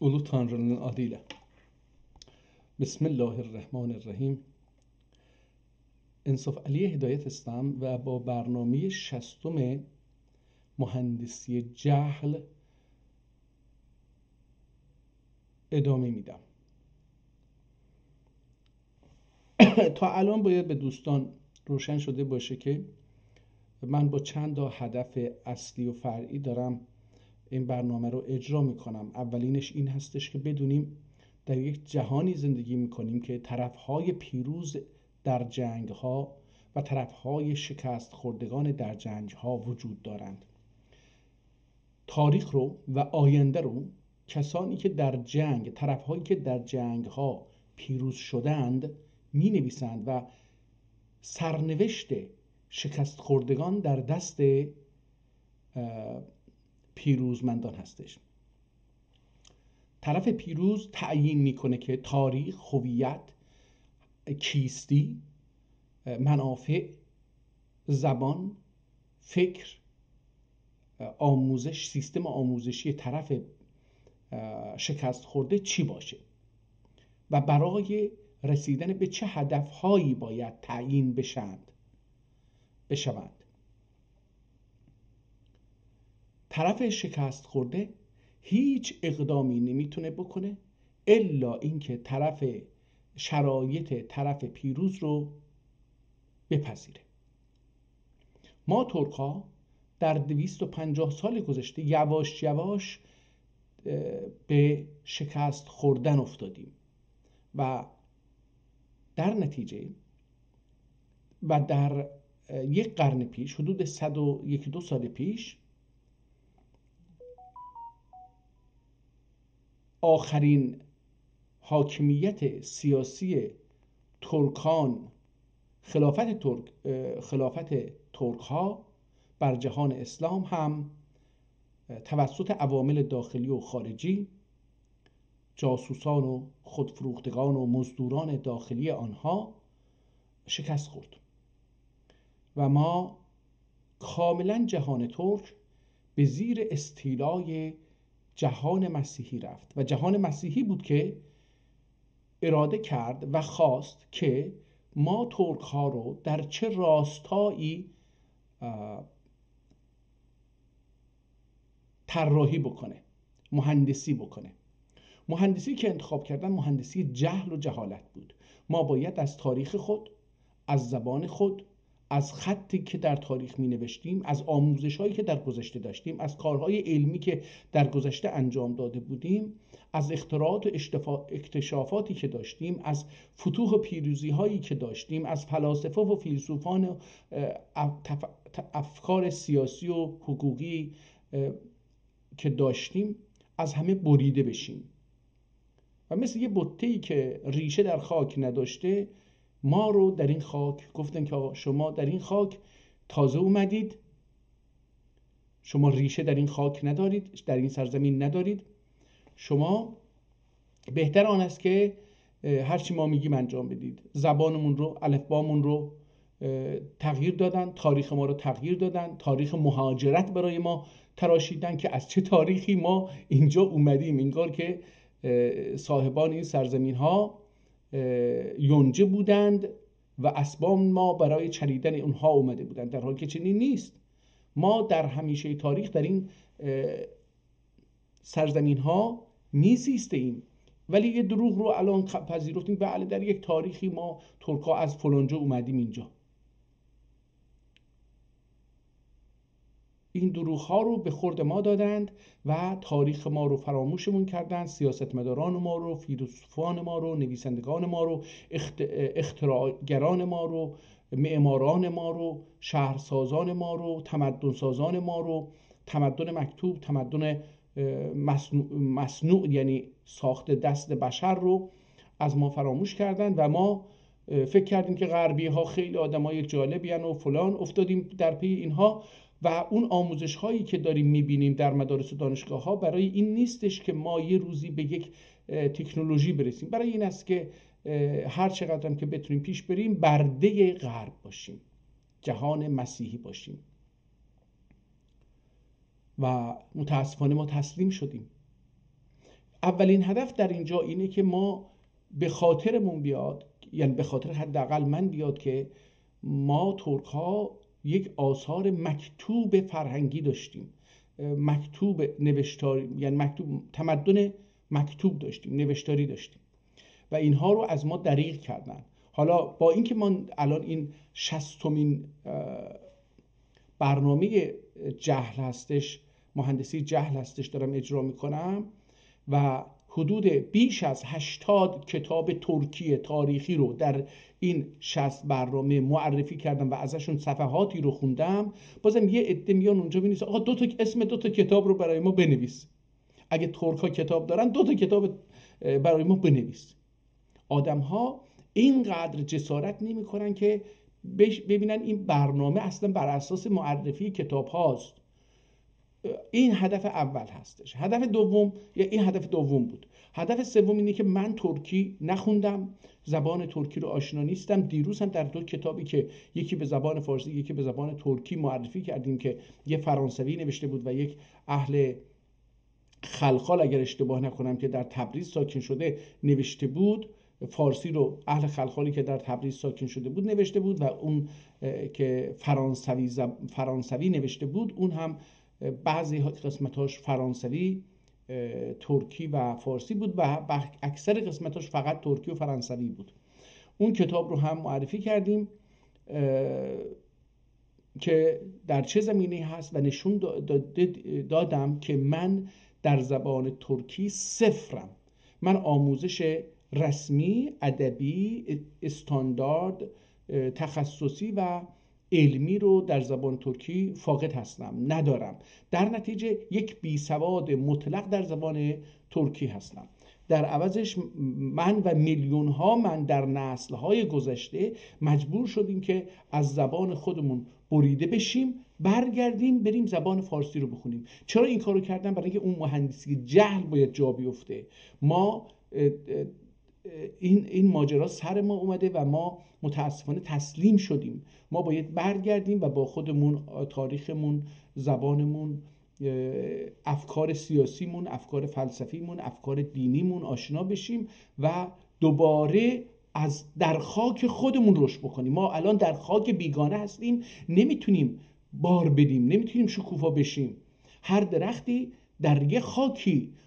Ulu Tanrı'nın adıyla. Bismillahirrahmanirrahim. انصاف علی هدایت هستم و با برنامه 60 مهندسی جهل ادامه میدم. تا الان باید به دوستان روشن شده باشه که من با چند تا هدف اصلی و فرعی دارم این برنامه رو اجرا میکنم. اولینش این هستش که بدونیم در یک جهانی زندگی میکنیم که طرفهای پیروز در جنگها و طرفهای شکست خوردگان در جنگها وجود دارند. تاریخ رو و آینده رو کسانی که در جنگ، طرفهایی که در جنگها پیروز شدند می نویسند و سرنوشت شکست خوردگان در دست پیروزمندان هستش. طرف پیروز تعیین میکنه که تاریخ، هویت، کیستی، منافع، زبان، فکر، آموزش، سیستم آموزشی طرف شکست خورده چی باشه و برای رسیدن به چه هدفهایی باید تعیین بشوند. طرف شکست خورده هیچ اقدامی نمیتونه بکنه الا اینکه شرایط طرف پیروز رو بپذیره. ما ترک‌ها در 250 سال گذشته یواش یواش به شکست خوردن افتادیم و در نتیجه و در یک قرن پیش، حدود 101-2 سال پیش، آخرین حاکمیت سیاسی ترکان، خلافت ترک‌ها بر جهان اسلام هم توسط عوامل داخلی و خارجی، جاسوسان و خودفروختگان و مزدوران داخلی آنها شکست خورد و ما کاملا جهان ترک به زیر استیلای جهان مسیحی رفت و جهان مسیحی بود که اراده کرد و خواست که ما ترک ها رو در چه راستایی طراحی بکنه، مهندسی بکنه. مهندسی که انتخاب کردن مهندسی جهل و جهالت بود. ما باید از تاریخ خود، از زبان خود، از خطی که در تاریخ می نوشتیم، از آموزش هایی که در گذشته داشتیم، از کارهای علمی که در گذشته انجام داده بودیم، از اختراعات و اکتشافاتی که داشتیم، از فتوح و پیروزی هایی که داشتیم، از فلاسفه و فیلسوفان و افکار سیاسی و حقوقی که داشتیم، از همه بریده بشیم و مثل یه بته‌ای که ریشه در خاک نداشته ما رو در این خاک گفتن که آقا شما در این خاک تازه اومدید، شما ریشه در این خاک ندارید، در این سرزمین ندارید، شما بهتر آن است که هرچی ما میگیم انجام بدید. زبانمون رو، الفبامون رو تغییر دادن، تاریخ ما رو تغییر دادن، تاریخ مهاجرت برای ما تراشیدن که از چه تاریخی ما اینجا اومدیم. انگار که صاحبان این سرزمین ها یونجه بودند و اسباب ما برای چریدن اونها اومده بودند، در حالی که چنین نیست. ما در همیشه تاریخ در این سرزمین ها میزیسته ایم، ولی یه دروغ رو الان پذیرفتیم، بله در یک تاریخی ما ترک‌ها از فلانجا اومدیم اینجا. این دروغ ها رو به خورد ما دادند و تاریخ ما رو فراموشمون کردند. سیاستمداران ما رو، فیلسوفان ما رو، نویسندگان ما رو، اختراعگران ما رو، معماران ما رو، شهرسازان ما رو، تمدن سازان ما رو، تمدن مکتوب، تمدن مصنوع یعنی ساخت دست بشر رو از ما فراموش کردند و ما فکر کردیم که غربی ها خیلی آدمای جالبی ان و فلان، افتادیم در پی اینها و اون آموزش هایی که داریم میبینیم در مدارس و دانشگاه ها برای این نیستش که ما یه روزی به یک تکنولوژی برسیم، برای این است که هر چقدر هم که بتونیم پیش بریم برده غرب باشیم، جهان مسیحی باشیم و متاسفانه ما تسلیم شدیم. اولین هدف در اینجا اینه که ما به خاطرمون بیاد، یعنی به خاطر حداقل من بیاد که ما ترک ها یک آثار مکتوب فرهنگی داشتیم، مکتوب نوشتاری، یعنی مکتوب تمدن مکتوب داشتیم، نوشتاری داشتیم و اینها رو از ما دریغ کردن. حالا با اینکه ما الان این 60مین برنامه جهل هستش، مهندسی جهل هستش دارم اجرا میکنم و حدود بیش از 80 کتاب ترکی تاریخی رو در این 60 برنامه معرفی کردم و ازشون صفحاتی رو خوندم، بازم یه عده میان اونجا می‌نویسن آقا اسم دو تا کتاب رو برای ما بنویس. اگه ترک ها کتاب دارن 2 تا کتاب برای ما بنویس. آدم ها اینقدر جسارت نمی کنن که ببینن این برنامه اصلا بر اساس معرفی کتاب هاست. این هدف اول هستش. هدف دوم، این هدف دوم بود. هدف سوم اینه که من ترکی نخوندم، زبان ترکی رو آشنا نیستم. دیروز هم در 2 کتابی که یکی به زبان فارسی یکی به زبان ترکی معرفی کردیم که یه فرانسوی نوشته بود و یک اهل خلخال اگر اشتباه نکنم که در تبریز ساکن شده نوشته بود. فارسی رو اهل خلخالی که در تبریز ساکن شده بود نوشته بود و اون که فرانسوی نوشته بود اون هم بعضی قسمتاش فرانسوی، ترکی و فارسی بود و اکثر قسمتاش فقط ترکی و فرانسوی بود. اون کتاب رو هم معرفی کردیم که در چه زمینه‌ای هست و نشون دادم که من در زبان ترکی صفرم. من آموزش رسمی، ادبی، استاندارد، تخصصی و علمی رو در زبان ترکی فاقد هستم، ندارم. در نتیجه یک بیسواد مطلق در زبان ترکی هستم. در عوضش من و میلیون ها من در نسل های گذشته مجبور شدیم که از زبان خودمون بریده بشیم، برگردیم بریم زبان فارسی رو بخونیم. چرا این کارو کردم؟ برای اینکه اون مهندسی جهل باید جا بیفته. ما این ماجرا سر ما اومده و ما متاسفانه تسلیم شدیم. ما باید برگردیم و با خودمون، تاریخمون، زبانمون، افکار سیاسیمون، افکار فلسفیمون، افکار دینیمون آشنا بشیم و دوباره از در خاک خودمون رشد بکنیم. ما الان در خاک بیگانه هستیم، نمیتونیم بار بدیم، نمیتونیم شکوفا بشیم. هر درختی در یه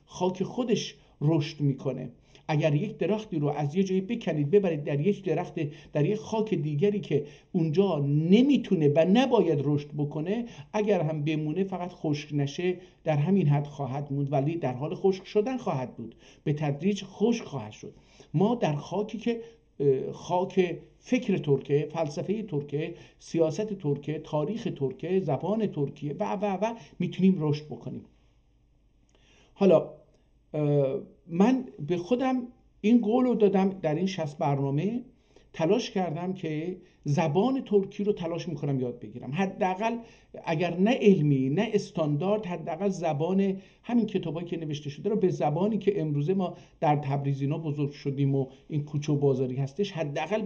خاک خودش رشد میکنه. اگر یک درختی رو از یه جایی بکنید ببرید در یک خاک دیگری که اونجا نمیتونه و نباید رشد بکنه، اگر هم بمونه فقط خشک نشه در همین حد خواهد موند، ولی در حال خشک شدن خواهد بود، به تدریج خشک خواهد شد. ما در خاکی که خاک فکر ترکیه، فلسفه ترکیه، سیاست ترکیه، تاریخ ترکیه، زبان ترکیه و میتونیم رشد بکنیم. حالا من به خودم این قول رو دادم در این 60 برنامه، تلاش کردم که زبان ترکی رو تلاش میکنم یاد بگیرم، حداقل اگر نه علمی نه استاندارد، حداقل زبان همین کتابایی که نوشته شده رو به زبانی که امروزه ما در تبریزینا بزرگ شدیم و این کوچه و بازاری هستش، حداقل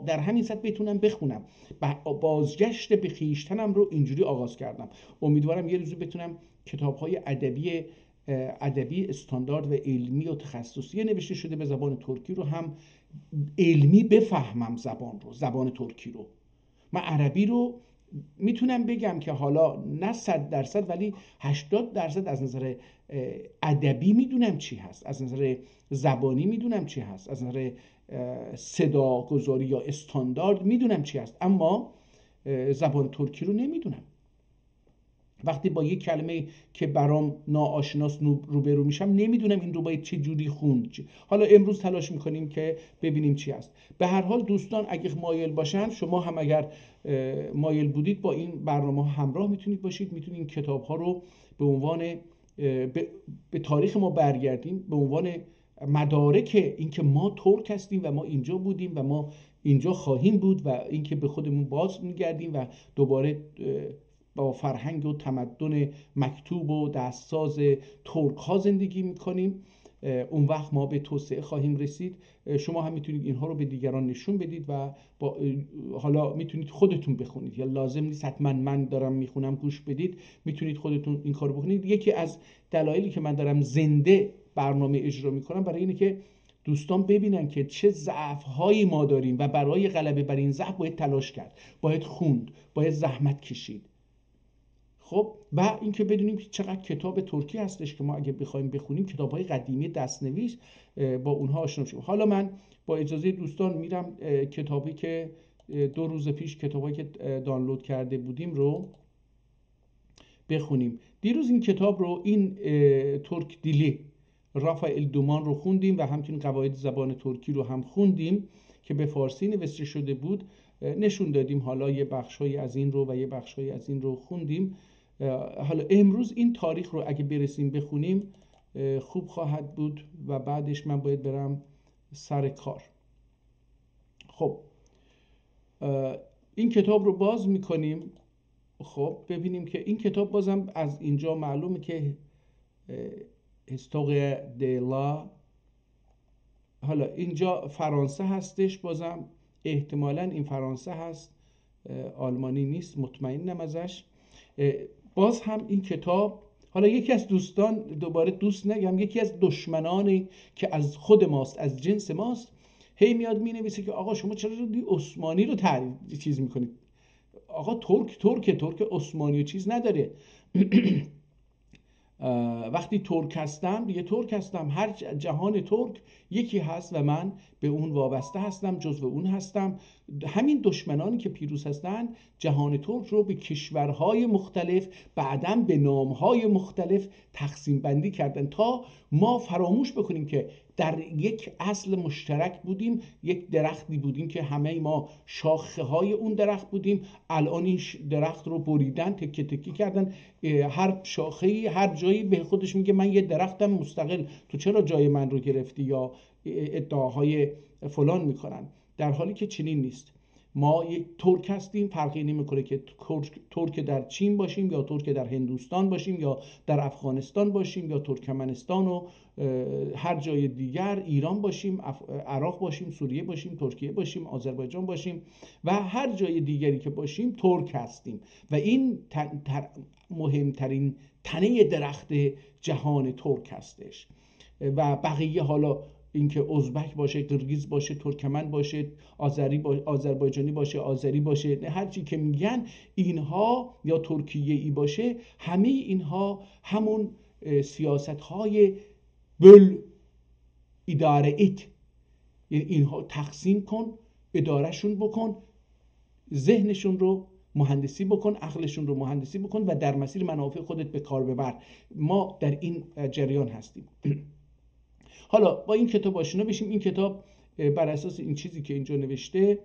در همین سطح بتونم بخونم. بازگشت به خویشتنم رو اینجوری آغاز کردم. امیدوارم یه روزی بتونم کتاب‌های ادبی استاندارد و علمی و تخصصی نوشته شده به زبان ترکی رو هم علمی بفهمم. زبان ترکی رو، من عربی رو میتونم بگم که حالا نه 100% ولی 80% از نظر ادبی میدونم چی هست، از نظر زبانی میدونم چی هست، از نظر صدا گذاری یا استاندارد میدونم چی هست، اما زبان ترکی رو نمیدونم. وقتی با یک کلمه که برام ناآشناس روبرو میشم، نمیدونم این رو باید چه جوری خوند. حالا امروز تلاش میکنیم که ببینیم چی هست. به هر حال دوستان اگه مایل باشن، شما هم اگر مایل بودید با این برنامه همراه میتونید باشید، میتونید کتاب ها رو به عنوان به تاریخ ما برگردیم، به عنوان مدارک اینکه ما ترک هستیم و ما اینجا بودیم و ما اینجا خواهیم بود و اینکه به خودمون باز میگردیم و دوباره با فرهنگ و تمدن مکتوب و دستساز ترک ها زندگی میکنیم. اون وقت ما به توسعه خواهیم رسید. شما هم میتونید اینها رو به دیگران نشون بدید و حالا میتونید خودتون بخونید، یا لازم نیست حتما من دارم میخونم گوش بدید، میتونید خودتون این کارو بکنید. یکی از دلایلی که من دارم زنده برنامه اجرا میکنم برای اینه که دوستان ببینن که چه ضعف‌هایی ما داریم و برای غلبه بر این ضعف باید تلاش کرد، باید خوند، باید زحمت کشید. خب و اینکه بدونیم چقدر کتاب ترکی هستش که ما اگه بخوایم بخونیم کتاب‌های قدیمی دست‌نویس با اونها آشنا شیم. حالا من با اجازه دوستان میرم کتابی که 2 روز پیش کتابایی که دانلود کرده بودیم رو بخونیم. دیروز این کتاب رو، این ترک دیلی رافائل دومان رو خوندیم و همچنین قواعد زبان ترکی رو هم خوندیم که به فارسی نوشته شده بود، نشون دادیم. حالا یه بخشایی از این رو و یه بخشایی از این رو خوندیم. حالا امروز این تاریخ رو اگه برسیم بخونیم خوب خواهد بود و بعدش من باید برم سر کار. خب این کتاب رو باز میکنیم. خب ببینیم که این کتاب بازم از اینجا معلومه که هیستوری دیلا، حالا اینجا فرانسه هستش، بازم احتمالاً این فرانسه هست، آلمانی نیست، مطمئنم ازش. باز هم این کتاب، حالا یکی از دوستان، دوباره دوست نگم، یکی از دشمنانی که از خود ماست، از جنس ماست، هی میاد مینویسه که آقا شما چرا عثمانی رو چیز میکنید؟ آقا ترک عثمانی و چیز نداره. وقتی ترک هستم دیگه ترک هستم، هر جهان ترک یکی هست و من به اون وابسته هستم، جزو اون هستم. همین دشمنانی که پیروز هستن جهان ترک رو به کشورهای مختلف، بعداً به نامهای مختلف تقسیم بندی کردن تا ما فراموش بکنیم که در یک اصل مشترک بودیم، یک درختی بودیم که همه ما شاخه های اون درخت بودیم. الان این درخت رو بریدن، تکه تکه کردن، هر شاخه‌ای هر جایی به خودش میگه من یه درختم مستقل، تو چرا جای من رو گرفتی، یا ادعاهای فلان میکنن، در حالی که چنین نیست. ما یک ترک هستیم، فرقی نمیکنه که ترک در چین باشیم یا ترک در هندوستان باشیم یا در افغانستان باشیم یا ترکمنستان و هر جای دیگر، ایران باشیم، عراق باشیم، سوریه باشیم، ترکیه باشیم، آذربایجان باشیم و هر جای دیگری که باشیم ترک هستیم و این مهمترین تنه درخت جهان ترک هستش. و بقیه، حالا اینکه ازبک باشه، قرگیز باشه، ترکمن باشه، آذربایجانی باشه، آذری باشه، هر چی که میگن اینها، یا ترکیه ای باشه، همه اینها همون سیاست های بل اداره ایت، یعنی اینها تقسیم کن، ادارهشون بکن، ذهنشون رو مهندسی بکن، عقلشون رو مهندسی بکن و در مسیر منافع خودت به کار ببر. ما در این جریان هستیم. حالا با این کتاب آشنا بشیم. این کتاب بر اساس این چیزی که اینجا نوشته،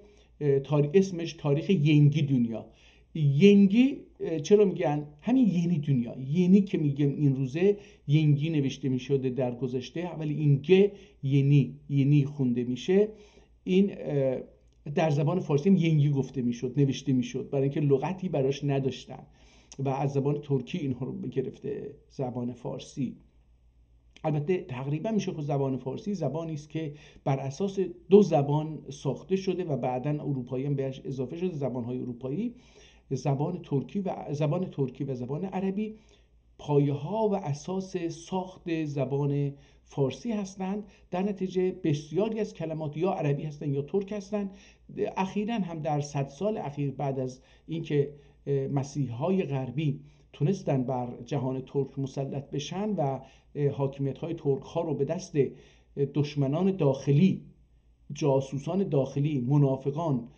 اسمش تاریخ ینگی دنیا. ینگی چرا میگن؟ همین یعنی دنیا، یعنی که میگم این روزه ینگی نوشته میشده در گذشته، ولی اینگه یعنی خونده میشه. این در زبان فارسی هم ینگی گفته میشد، نوشته میشد، برای اینکه لغتی براش نداشتن و از زبان ترکی اینها رو گرفته زبان فارسی. البته تقریبا میشه که زبان فارسی زبانی است که بر اساس 2 زبان ساخته شده و بعداً اروپایی هم بهش اضافه شده. زبان‌های اروپایی، زبان ترکی و زبان عربی پایه‌ها و اساس ساخت زبان فارسی هستند. در نتیجه بسیاری از کلمات یا عربی هستند یا ترک هستند. اخیراً هم در 100 سال اخیر، بعد از اینکه مسیحی‌های غربی تونستن بر جهان ترک مسلط بشن و حاکمیت‌های ترک‌ها رو به دست دشمنان داخلی، جاسوسان داخلی، منافقان،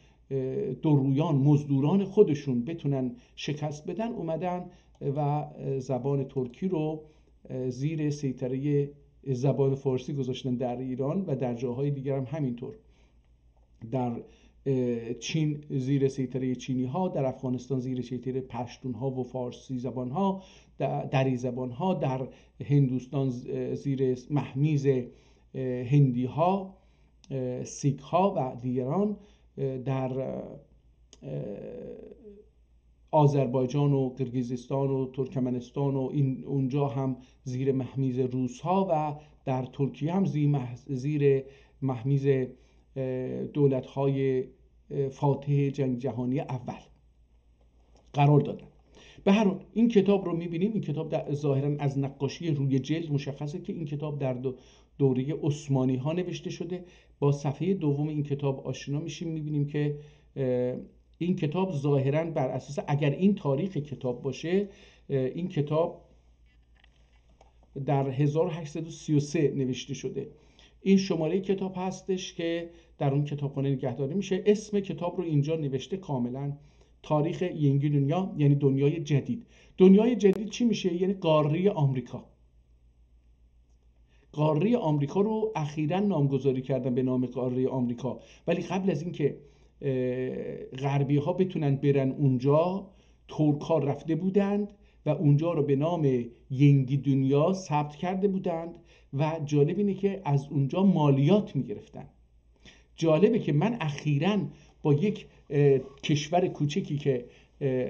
دورویان، مزدوران خودشون بتونن شکست بدن، اومدن و زبان ترکی رو زیر سیطره زبان فارسی گذاشتن در ایران و در جاهای دیگر هم همینطور. در چین زیر سیطره چینی ها، در افغانستان زیر سیطره پشتون ها و فارسی زبان ها، دری زبان ها، در هندوستان زیر مهمیز هندی ها، سیک ها و دیگران، در آذربایجان و قرقیزستان و ترکمنستان و اونجا هم زیر مهمیز روس ها و در ترکیه هم زیر مهمیز دولت های فاتح جنگ جهانی اول قرار دادن. به هر حال این کتاب رو میبینیم. این کتاب ظاهرا از نقاشی روی جلد مشخصه که این کتاب در دوره عثمانی ها نوشته شده. با صفحه دوم این کتاب آشنا میشیم، میبینیم که این کتاب ظاهرا بر اساس، اگر این تاریخ کتاب باشه، این کتاب در 1833 نوشته شده. این شماره کتاب هستش که در اون کتابخانه نگهداری میشه. اسم کتاب رو اینجا نوشته کاملا، تاریخ ینگی دنیا، یعنی دنیای جدید. دنیای جدید چی میشه؟ یعنی قاره آمریکا. قاره آمریکا رو اخیراً نامگذاری کردن به نام قاره آمریکا، ولی قبل از اینکه غربی ها بتونن برن اونجا، ترک ها رفته بودند و اونجا رو به نام ینگی دنیا ثبت کرده بودند و جالب اینه که از اونجا مالیات میگرفتن. جالبه که من اخیراً با یک کشور کوچکی که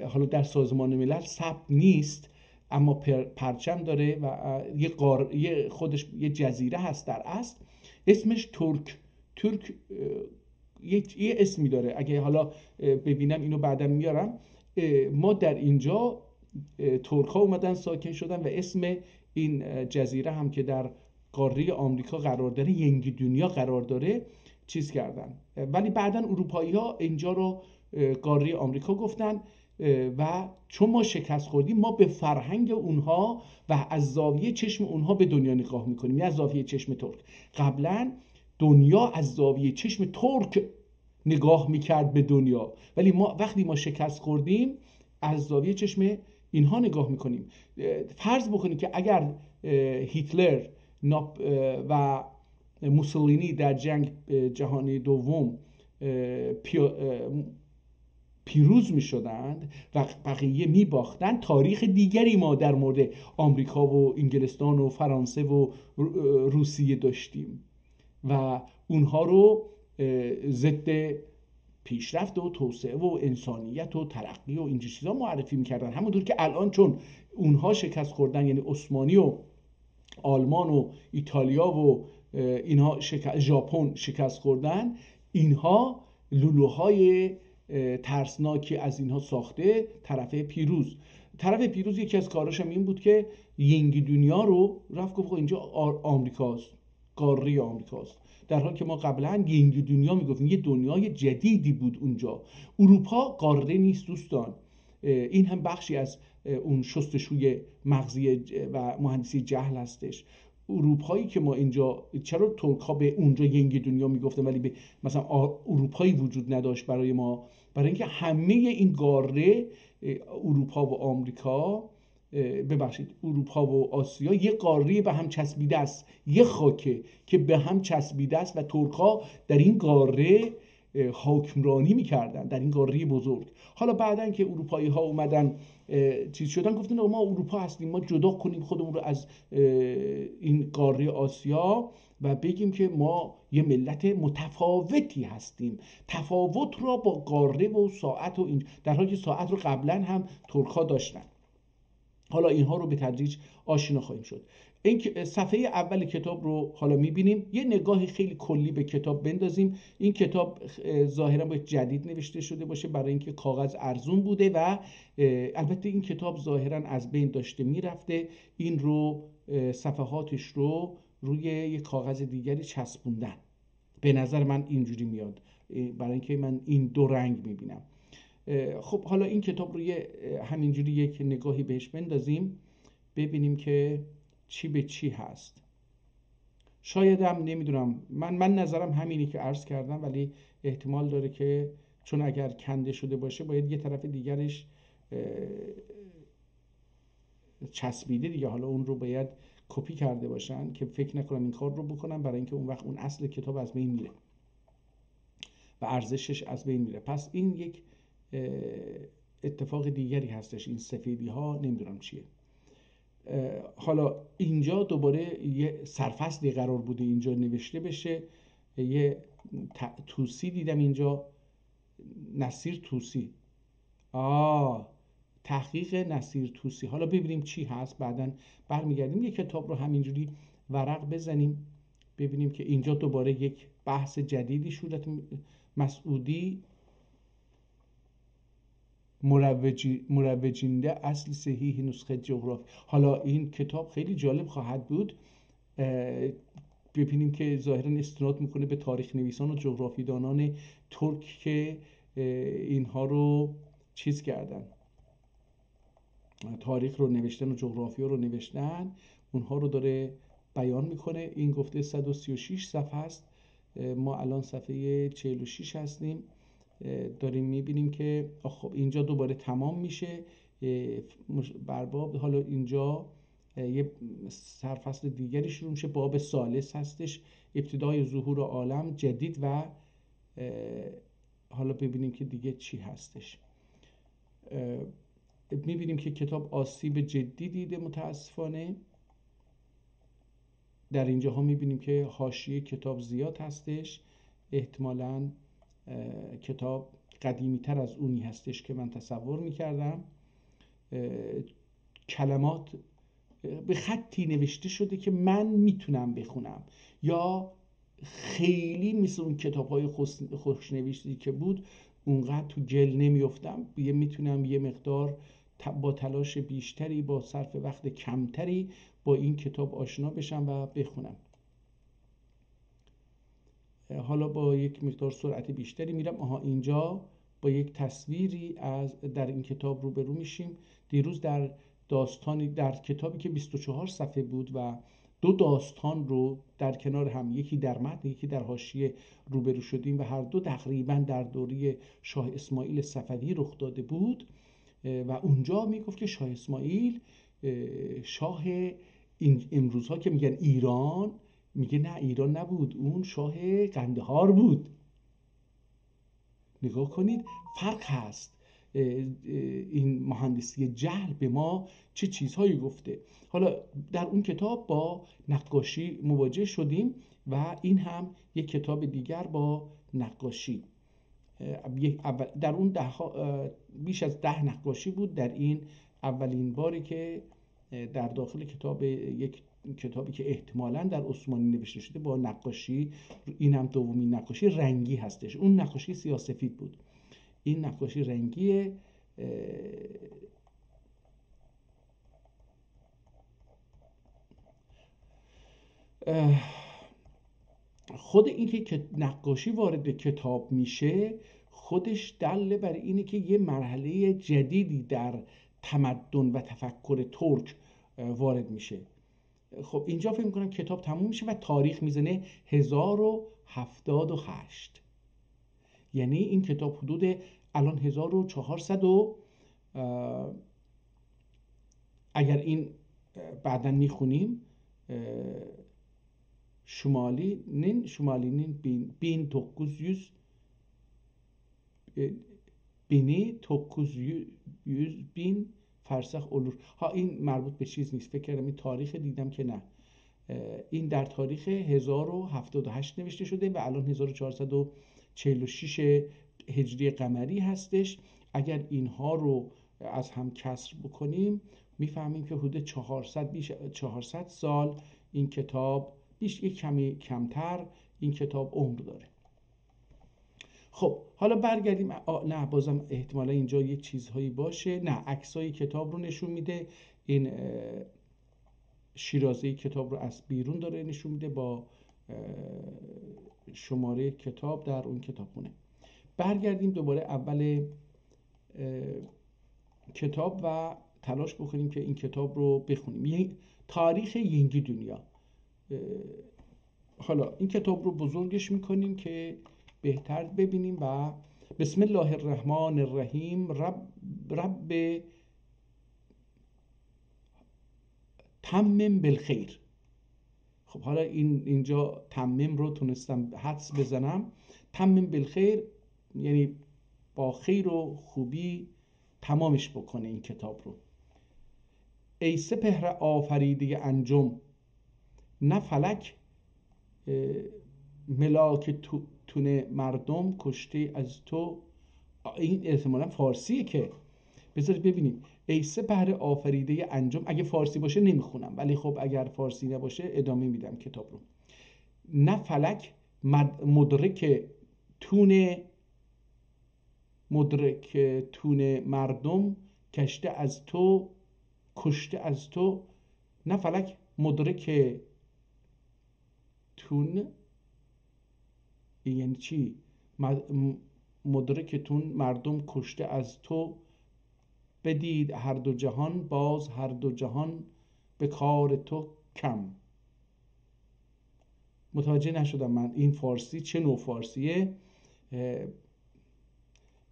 حالا در سازمان ملل ثبت نیست اما پرچم داره و یه خودش یه جزیره هست در اصل، اسمش ترک یه اسمی داره، اگه حالا ببینم اینو بعدا میارم. ما در اینجا ترک ها اومدن ساکن شدن و اسم این جزیره هم که در قاره آمریکا قرار داره، ینگی دنیا قرار داره، چیز کردن. ولی بعدا اروپایی ها اینجا رو قاره آمریکا گفتن و چون ما شکست خوردیم، ما به فرهنگ اونها و از زاویه چشم اونها به دنیا نگاه میکنیم، نه از زاویه چشم ترک. قبلا دنیا از زاویه چشم ترک نگاه میکرد به دنیا، ولی ما وقتی ما شکست خوردیم از زاویه چشم اینها نگاه میکنیم. فرض بکنید که اگر هیتلر و موسولینی در جنگ جهانی دوم پیروز می شدند و بقیه می باختند، تاریخ دیگری ما در مورد آمریکا و انگلستان و فرانسه و روسیه داشتیم و اونها رو ضد پیشرفت و توسعه و انسانیت و ترقی و این چیزا معرفی می‌کردن. همونطور که الان چون اونها شکست خوردن، یعنی عثمانی و آلمان و ایتالیا و اینها ژاپن شکست خوردن، اینها لولوهای ترسناکی از اینها ساخته. طرف پیروز یکی از کاراش هم این بود که ینگی دنیا رو رفت گفت اینجا آمریکاست، قاره آمریکاست، در حالی که ما قبلا ینگی دنیا میگفتیم. یه دنیای جدیدی بود اونجا. اروپا قاره نیست دوستان. این هم بخشی از اون شستشوی مغزی و مهندسی جهل هستش. اروپایی که ما اینجا، چرا ترک ها به اونجا ینگی دنیا میگفتن ولی به مثلا اروپایی وجود نداشت برای ما؟ برای اینکه همه این قاره، اروپا و آمریکا، اروپا و آسیا، یه قاره به هم چسبیده است، یه خاکه که به هم چسبیده است و ترک ها در این قاره حکمرانی میکردن، در این قاره بزرگ. حالا بعدن که اروپایی ها اومدن چیز شدن، گفتن ما اروپا هستیم، ما جدا کنیم خودمون رو از این قاره آسیا و بگیم که ما یه ملت متفاوتی هستیم. تفاوت را با قاره و ساعت و این، در حالی که ساعت رو قبلا هم ترک ها داشتن. حالا اینها رو به تدریج آشنا خواهیم شد. این صفحه اول کتاب رو حالا میبینیم. یه نگاهی خیلی کلی به کتاب بندازیم. این کتاب ظاهرا باید جدید نوشته شده باشه برای اینکه کاغذ ارزون بوده و البته این کتاب ظاهرا از بین داشته میرفته. این رو صفحاتش رو روی یک کاغذ دیگری چسبوندن. به نظر من اینجوری میاد برای اینکه من این دو رنگ میبینم. خب حالا این کتاب رو همینجوری یک نگاهی بهش بندازیم، ببینیم که چی به چی هست. شاید هم نمیدونم، من نظرم همینی که عرض کردم، ولی احتمال داره که چون اگر کنده شده باشه باید یه طرف دیگرش چسبیده دیگه، حالا اون رو باید کپی کرده باشن که فکر نکنم این کار رو بکنم، برای اینکه اون وقت اون اصل کتاب از بین میره و ارزشش از بین میره. پس این یک اتفاق دیگری هستش. این سفیدی ها نمیدونم چیه. حالا اینجا دوباره یه سرفصلی قرار بوده اینجا نوشته بشه. یه توسی دیدم اینجا، نصیر توسی، تحقیق نصیر توسی. حالا ببینیم چی هست، بعدن برمیگردیم یه کتاب رو همینجوری ورق بزنیم ببینیم که اینجا دوباره یک بحث جدیدی صورت مسعودی مروجینده اصل صحیح نسخه جغرافی. حالا این کتاب خیلی جالب خواهد بود. ببینیم که ظاهرا استناد میکنه به تاریخ نویسان و جغرافیدانان ترک که اینها رو چیز کردن، تاریخ رو نوشتن و جغرافیا رو نوشتن، اونها رو داره بیان میکنه. این گفته 136 صفحه است، ما الان صفحه 46 هستیم. داریم میبینیم که خب اینجا دوباره تمام میشه برباب. حالا اینجا یه سرفصل دیگری شروع میشه، باب ثالث هستش، ابتدای ظهور عالم جدید. و حالا ببینیم که دیگه چی هستش. میبینیم که کتاب آسیب جدی دیده متاسفانه. در اینجاها میبینیم که حاشیه کتاب زیاد هستش، احتمالاً کتاب قدیمی تر از اونی هستش که من تصور میکردم. کلمات به خطی نوشته شده که من میتونم بخونم، یا خیلی مثل اون کتاب های خوشنوشتی که بود اونقدر تو گل نمیافتم، میتونم یه مقدار با تلاش بیشتری، با صرف وقت کمتری با این کتاب آشنا بشم و بخونم. حالا با یک مقدار سرعت بیشتری میرم. اینجا با یک تصویری از در این کتاب روبرو میشیم. دیروز در داستانی در کتابی که 24 صفحه بود و دو داستان رو در کنار هم، یکی در متن یکی در حاشیه، روبرو شدیم و هر دو تقریبا در دوره شاه اسماعیل صفوی رخ داده بود. و اونجا میگفت که شاه اسماعیل شاه این امروزها که میگن ایران، میگه نه ایران نبود، اون شاه قندهار بود. نگاه کنید فرق هست. این مهندسی جهل به ما چه چیزهایی گفته. حالا در اون کتاب با نقاشی مواجه شدیم و این هم یک کتاب دیگر با نقاشی. در اون بیش از 10 نقاشی بود. در این اولین باری که در داخل کتاب، یک کتابی که احتمالاً در عثمانی نوشته شده با نقاشی، این هم دومین نقاشی رنگی هستش. اون نقاشی سیاه‌سفید بود، این نقاشی رنگیه. خود این که نقاشی وارد کتاب میشه خودش دل بر اینه که یه مرحله جدیدی در تمدن و تفکر ترک وارد میشه. خب اینجا فکر میکنم کتاب تموم میشه و تاریخ میزنه 1078. یعنی این کتاب حدود الان 1400 اگر این بعداً میخونیم شمالی نین بین 900 بینی 900 بین فرسخ اولور. این مربوط به چیز نیست، فکر کردم این تاریخ، دیدم که نه، این در تاریخ 1078 نوشته شده و الان 1446 هجری قمری هستش. اگر اینها رو از هم کسر بکنیم میفهمیم که حدود 400 سال این کتاب، یک کمی کمتر این کتاب عمر داره. خب حالا برگردیم. نه بازم احتمالا اینجا یک چیزهایی باشه. نه، عکسای کتاب رو نشون میده. این شیرازه کتاب رو از بیرون داره نشون میده با شماره کتاب در اون کتابخونه. برگردیم دوباره اول کتاب و تلاش بکنیم که این کتاب رو بخونیم. تاریخ ینگی دنیا. حالا این کتاب رو بزرگش میکنیم که بهتر ببینیم. و بسم الله الرحمن الرحیم. رب تمم بالخیر. خب حالا اینجا تمم رو تونستم حدس بزنم. تمم بالخیر یعنی با خیر و خوبی تمامش بکنه این کتاب رو. ای سپهر آفریده انجم، نه فلک ملاک تونه مردم کشته از تو. این احتمالا فارسیه که بذارید ببینیم. ای سپهر آفریده انجم، اگه فارسی باشه نمیخونم، ولی خب اگر فارسی نباشه ادامه میدم کتاب رو. نه فلک مدرک تونه مدرک تون مردم کشته از تو کشته از تو. نه فلک مدرک تون یعنی چی؟ مدرک تون مردم کشته از تو، بدید هر دو جهان باز هر دو جهان به کار تو کم. متوجه نشدم من این فارسی چه نوع فارسیه.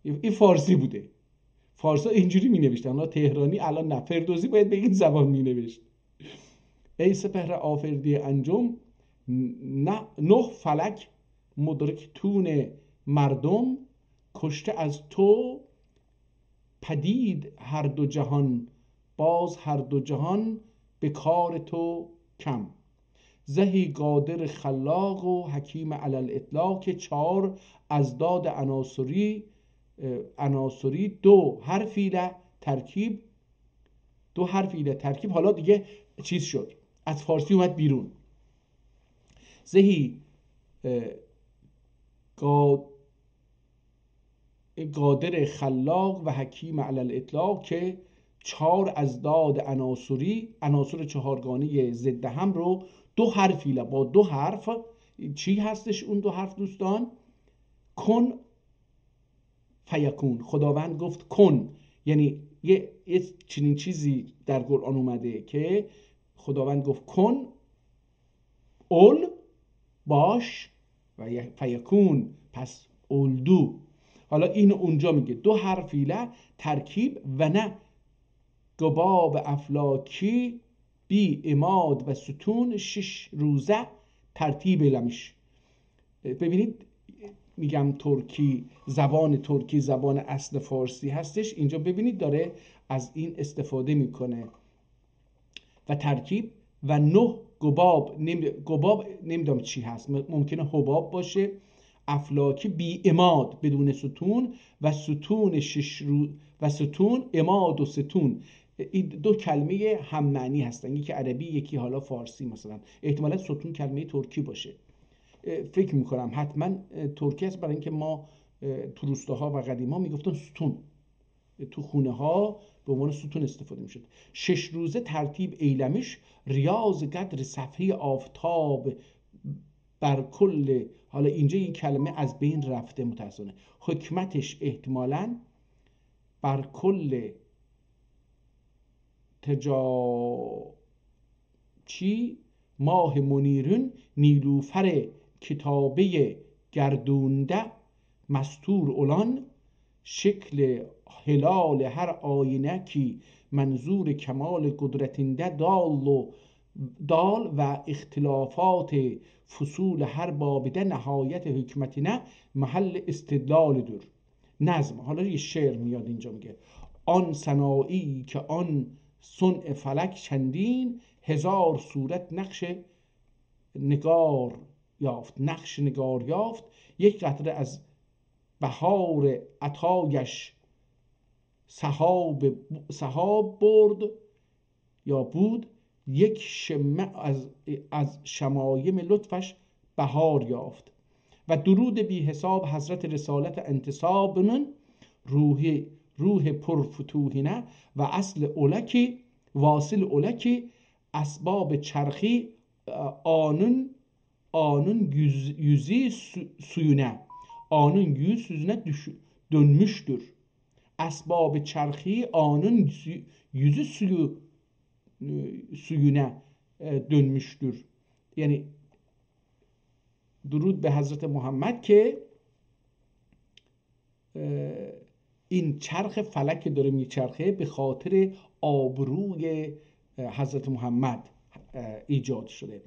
این فارسی بوده، فارسا اینجوری می نوشتن، تهرانی الان نه، فردوسی باید به این زبان می نوشت. ای سپهر آفریده انجم، نه فلک مدرک تون مردم کشته از تو، پدید هر دو جهان باز هر دو جهان به کار تو کم. زهی قادر خلاق و حکیم علی الاطلاق، که 4 اضداد عناصری دو حرفی ترکیب، حالا دیگه چیز شد، از فارسی اومد بیرون. زهی قادر خلاق و حکیم علی الاطلاق، که 4 اضداد عناصر 4گانه ضد هم رو 2 حرفی با 2 حرف. چی هستش اون 2 حرف دوستان؟ کن فیکون. خداوند گفت کن، یعنی یه چنین چیزی در قرآن اومده که خداوند گفت کن، اول باش، و فیکون پس اولدو. حالا این اونجا میگه 2 حرفیله ترکیب، و نه گباب افلاکی بی اماد و ستون 6 روزه ترتیب لمش. ببینید میگم زبان ترکی زبان اصل فارسی هستش، اینجا ببینید داره از این استفاده میکنه. و ترکیب و 9 گباب نمیدونم چی هست، ممکنه حباب باشه. افلاکی بی اماد بدون ستون، و ستون 6 روز و ستون اماد و ستون. این 2 کلمه هم معنی هستن، یکی عربی یکی حالا فارسی. مثلا احتمالا ستون کلمه ترکی باشه، فکر میکنم حتما ترکی است، برای اینکه ما تو روستاها و قدیما میگفتن ستون، تو خونه ها به عنوان ستون استفاده میشد. 6 روزه ترتیب ایلمش، ریاض قدر صفحه آفتاب بر کل. حالا اینجا این کلمه از بین رفته متاسفانه، حکمتش احتمالاً بر کل چی ماه منیرون، نیلوفر کتابه گردونده مستور اولان، شکل هلال هر آینه کی منظور کمال قدرتنده دال و اختلافات فصول هر بابده نهایت حکمتینه محل استدلال دور. نظم. حالا یه شعر میاد اینجا، میگه آن سنایی که آن صنع فلک چندین، 1000 صورت نقش نگار یافت. یک قطره از بهار عطایش سحاب برد یا بود، یک شمع از شمایم لطفش بهار یافت. و درود بی حساب حضرت رسالت انتصاب من، روح پرفتوحینه و اصل اولکی واصل اولکی، اسباب çarxı anın yüzü suyuna, anın yüzüne dönmüştür. Esbab-ı çarxı anın yüzü suyuna dönmüştür. یعنی درود به حضرت محمد که این چرخ فلک داره میچرخه به خاطر آبروی حضرت محمد ایجاد شده.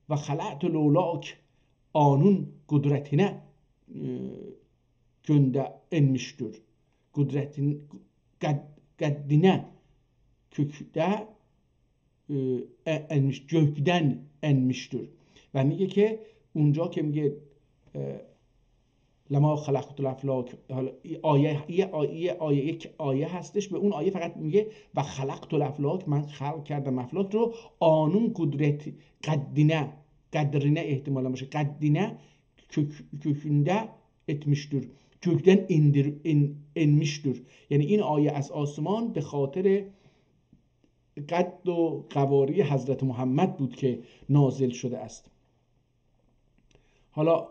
و خلعت لولاک anun kudretine gönderilmiştir. Gaddine kökte enmiş, gökten enmiştir. و میگه که اونجا که میگه لما خلقت الافلاک، حالا یک آیه هستش، به اون آیه فقط میگه و خلقت الافلاک، من خلق کردم افلاک رو، آنون قدرت قدرینه احتمالا باشه، قدینه kökünde etmiştir. Gökten inmiştir. یعنی این آیه از آسمان به خاطر قد و قواری حضرت محمد بود که نازل شده است. حالا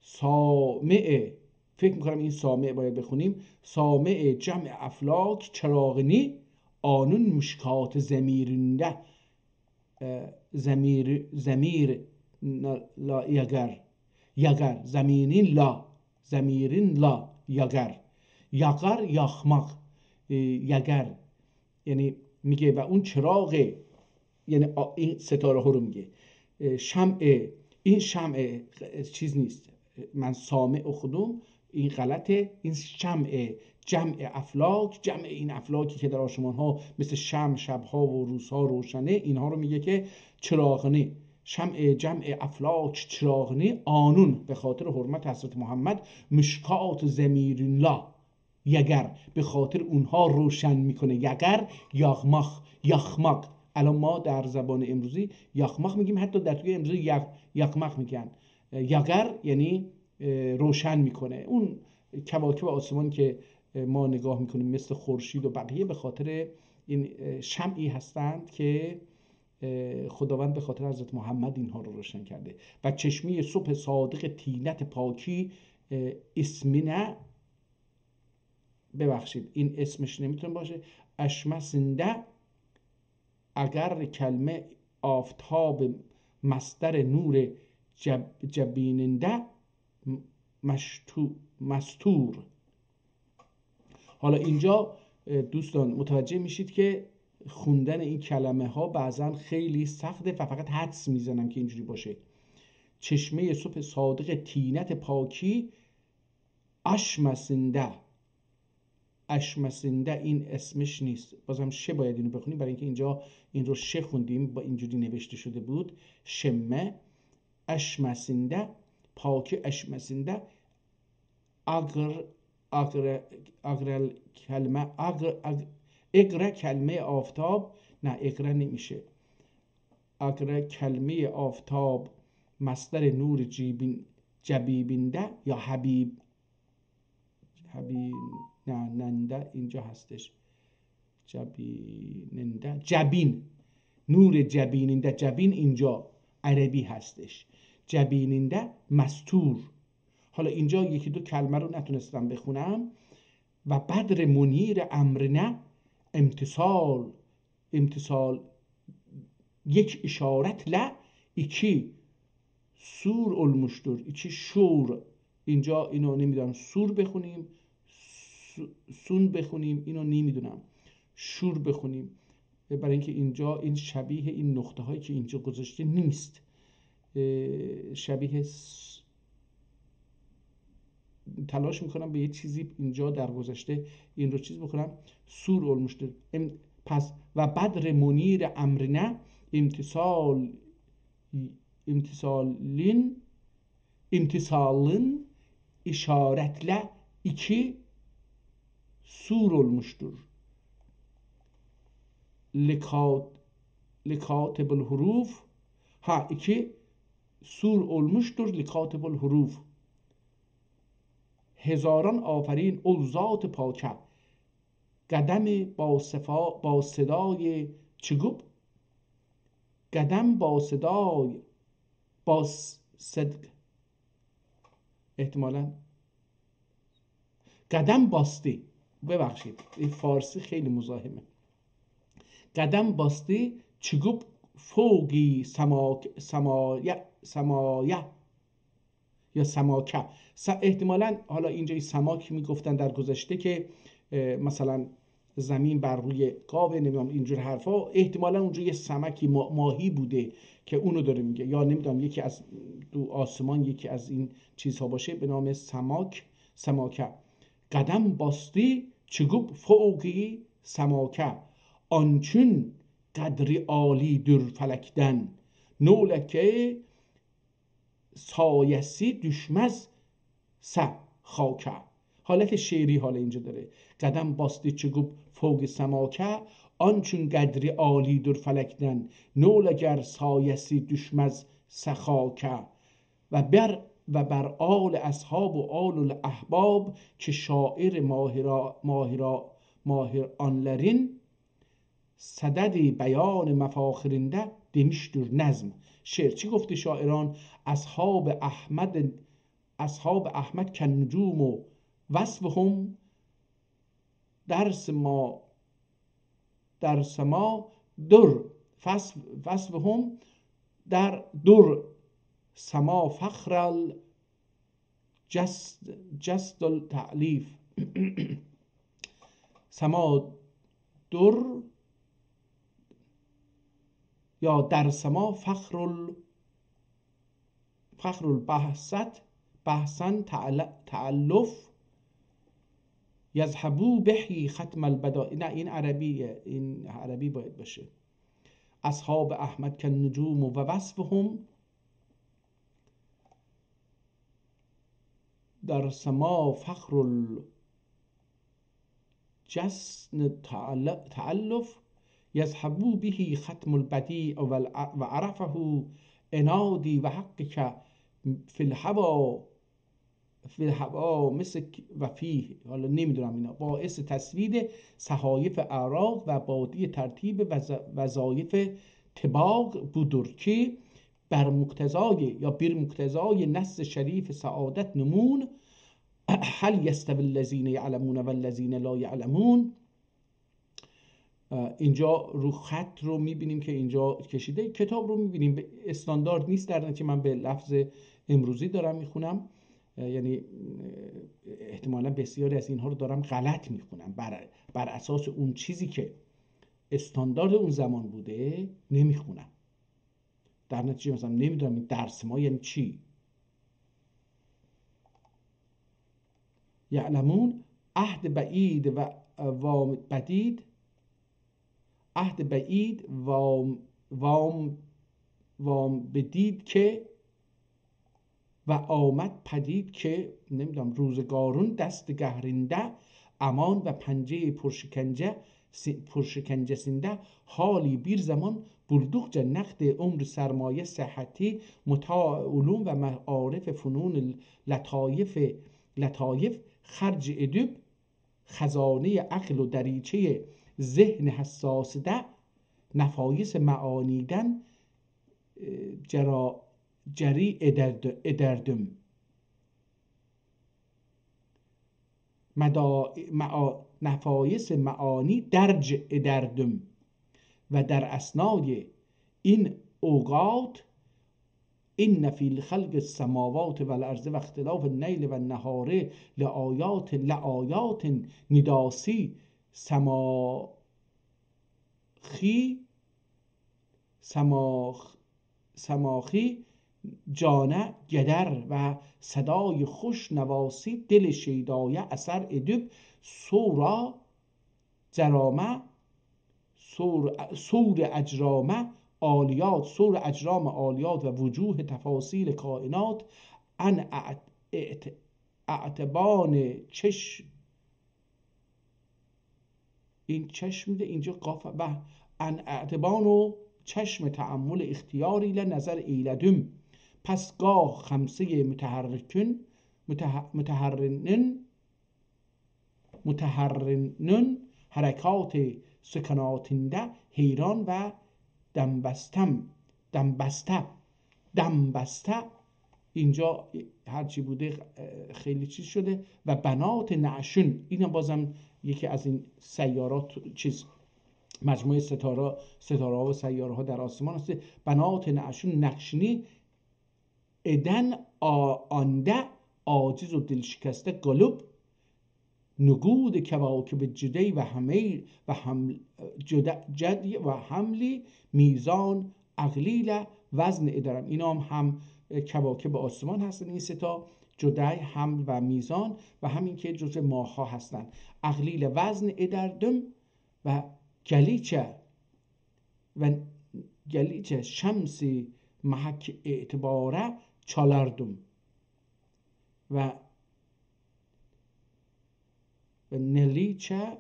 سامع، فکر میکنم این سامع باید بخونیم، سامع جمع افلاک چراغنی آنون مشکات زمیرنده زمیر لا یگر زمینین لا زمیرین لا یگر یخمق یگر، یعنی میگه و اون چراغ، یعنی این ستاره ها رو میگه شمع، این شمع چیز نیست، من سامع خودم این غلطه، این شمع جمع افلاک، جمع این افلاکی که در آسمان ها مثل شمع شبها و روزها روشنه، اینها رو میگه که چراغنی، شمع جمع افلاک چراغنی آنون به خاطر حرمت حضرت محمد مشکات زمیرین لا یگر، به خاطر اونها روشن میکنه. یگر یخمق. الان ما در زبان امروزی یخمق میگیم، حتی در توی امروزی یخمق میگن. یگر یعنی روشن میکنه. اون کواکب آسمان که ما نگاه میکنیم مثل خورشید و بقیه به خاطر این شمعی هستند که خداوند به خاطر حضرت محمد اینها رو روشن کرده. و چشمی صبح صادق تینت پاکی اسمینه، ببخشید این اسمش نمیتونه باشه، اشمسنده، اگر کلمه آفتاب مصدر نور جبیننده مستور. حالا اینجا دوستان متوجه میشید که خوندن این کلمه ها بعضا خیلی سخته و فقط حدس میزنم که اینجوری باشه. چشمه صبح صادق تینت پاکی اشمسنده، اشمسنده این اسمش نیست، بازم شه باید اینو بخونیم برای اینکه اینجا این رو شه خوندیم، با اینجوری نوشته شده بود شمه اشمسنده پاکی اشمسنده اگر کلمه آفتاب، نه اقرا نمیشه، اگر کلمه آفتاب مصدر نور جبیبنده یا حبیب نه ننده اینجا هستش، جبیننده جبین، نور جبیننده، جبین اینجا عربی هستش، جبیننده مستور. حالا اینجا یکی دو کلمه رو نتونستم بخونم. و بدر منیر امرنه امتصال یک اشارت ل ایکی سور المشتر، ایکی شور، اینجا اینو نمیدونم سور بخونیم سون بخونیم، اینو نمیدونم شور بخونیم، برای اینکه اینجا این شبیه این نقطه هایی که اینجا گذاشته نیست، شبیه تلاش میکنم به یه چیزی اینجا در گذشته این رو چیز بکنم، سور المشتر. پس و بدر منیر امرنه امتصالین işaretle iki sur olmuştur. Likatibul huruf iki sur olmuştur likatibul huruf. هزاران آفرین او ذات پاکه قدم با صدای چگوب، قدم با صدای با صدق، احتمالا قدم باستی، ببخشید این فارسی خیلی مزاحمه، قدم باستی چگوب فوقی سمایه یا سماکه، احتمالا حالا اینجا سماک میگفتن در گذشته که مثلا زمین بر روی قاب، نمیدونم اینجور حرفا، احتمالا اونجا یه سمکی ماهی بوده که اونو داره میگه، یا نمیدونم یکی از دو آسمان یکی از این چیزها باشه به نام سماکه. قدم باستی چگوب فوقی سماکه آنچون قدری عالی در فلکدن نولکه سایسی düşmez خاکه. حالت شعری حالا اینجا داره، قدم باستی چگوب فوق سماکه آنچون قدری عالی در فلکدن نولگر سایسی düşmez خاکه. و بر آل اصحاب و آل الاحباب که شاعر ماهر آنلرین صدد بیان مفاخرنده demiştir نظم. شعر چی گفته شاعران؟ اصحاب احمد کن نجوم و وصفهم در سما در وصفهم در در سما فخر جست التعلیف. سما در یا در سما فخر بحثن تعلف یذهبو بهی ختم البدا. نه این عربیه، این عربی باید باشه. اصحاب احمد کن نجوم و وصفهم در سما فخر الجسن تعلف یذهبو بهی ختم البدیع و عرفه انادی و حقک فی الهوا مسک و فیه. حالا نمیدونم اینا باعث تصویر صحایف اعراق و بادی ترتیب وظایف طباق بودر که بر مقتضای نص شریف سعادت نمون. هل یستوی الذین یعلمون و الذین لا یعلمون. اینجا رو خط رو میبینیم که اینجا کشیده. کتاب رو میبینیم استاندارد نیست، در نتیجه من به لفظ امروزی دارم میخونم، یعنی احتمالا بسیاری از اینها رو دارم غلط میخونم. بر اساس اون چیزی که استاندارد اون زمان بوده نمیخونم. در نتیجه مثلا نمیدونم این درس ما یعنی چی. یعلمون عهد بعید و وام بدید، عهد بعید وام بدید که و آمد پدید که نمیدونم روزگارون دست گهرنده امان و پنجه پرشکنجه سنده حالی بیر زمان بلدوق نقد عمر سرمایه صحتی متاع علوم و معارف فنون لطایف خرج ادب خزانه عقل و دریچه ذهن حساس ده نفایس معانیدن جری ادردم نفایس معانی درج ادردم. و در اسنای این اوقات این فی الخلق السماوات و الارض و اختلاف اللیل و النهار لآیات نداسی سماخی جانه گدر و صدای خوش نواسی دل شیدایه اثر ادب سورا جرامه سور اجرام عالیات و وجوه تفاصیل کائنات ان اعتبان این چشم ده اینجا قاف و ان اعتبان و چشم تأمل اختیاری لنظر ایلدم. پس گاه خمسه متحرنن حرکات سکناتنده حیران و دمبسته اینجا هرچی بوده خیلی چیز شده. و بنات نعشون اینا بازم یکی از این سیارات مجموعه ستاره و سیاره ها در آسمان هست. بنات نعشون نقشنی ادن آنده عاجز و دلشکسته گلوب نگود کواکب جدی و حملی میزان اقلیل وزن ادرم. اینا هم کواکب آسمان هستن، این ستا جدی، حمل و میزان و همین که جزء ماه ها هستن. اقلیل وزن ادردم و گلیچه شمسی محک اعتباره چالردم و نلیچه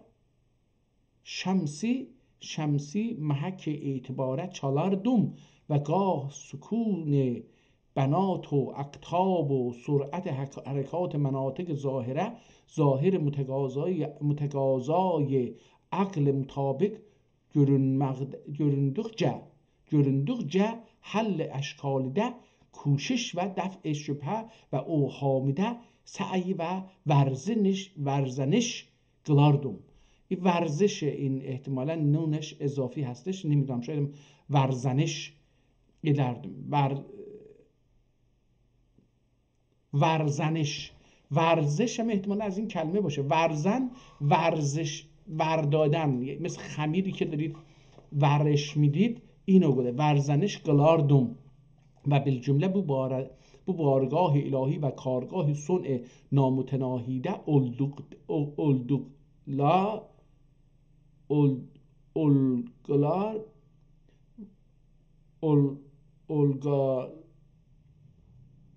شمسی محک اعتباره چالاردم و گاه سکون بنات و اقطاب و سرعت حرکات مناطق ظاهر متقاضای عقل مطابق göründükçe حل اشکال ده کوشش و دفع شبهه و اوهام ده سعی و ورزنش قلاردم. این ورزش، این احتمالا نونش اضافی هستش، نمیدونم، شاید ورزنش قلاردم. ورزش هم احتمالا از این کلمه باشه. ورزن، ورزش، وردادن، مثل خمیری که دارید ورش میدید، اینو گفته. ورزنش قلاردم و بالجمله bu بارگاه الهی و کارگاه صنع نامتناهیده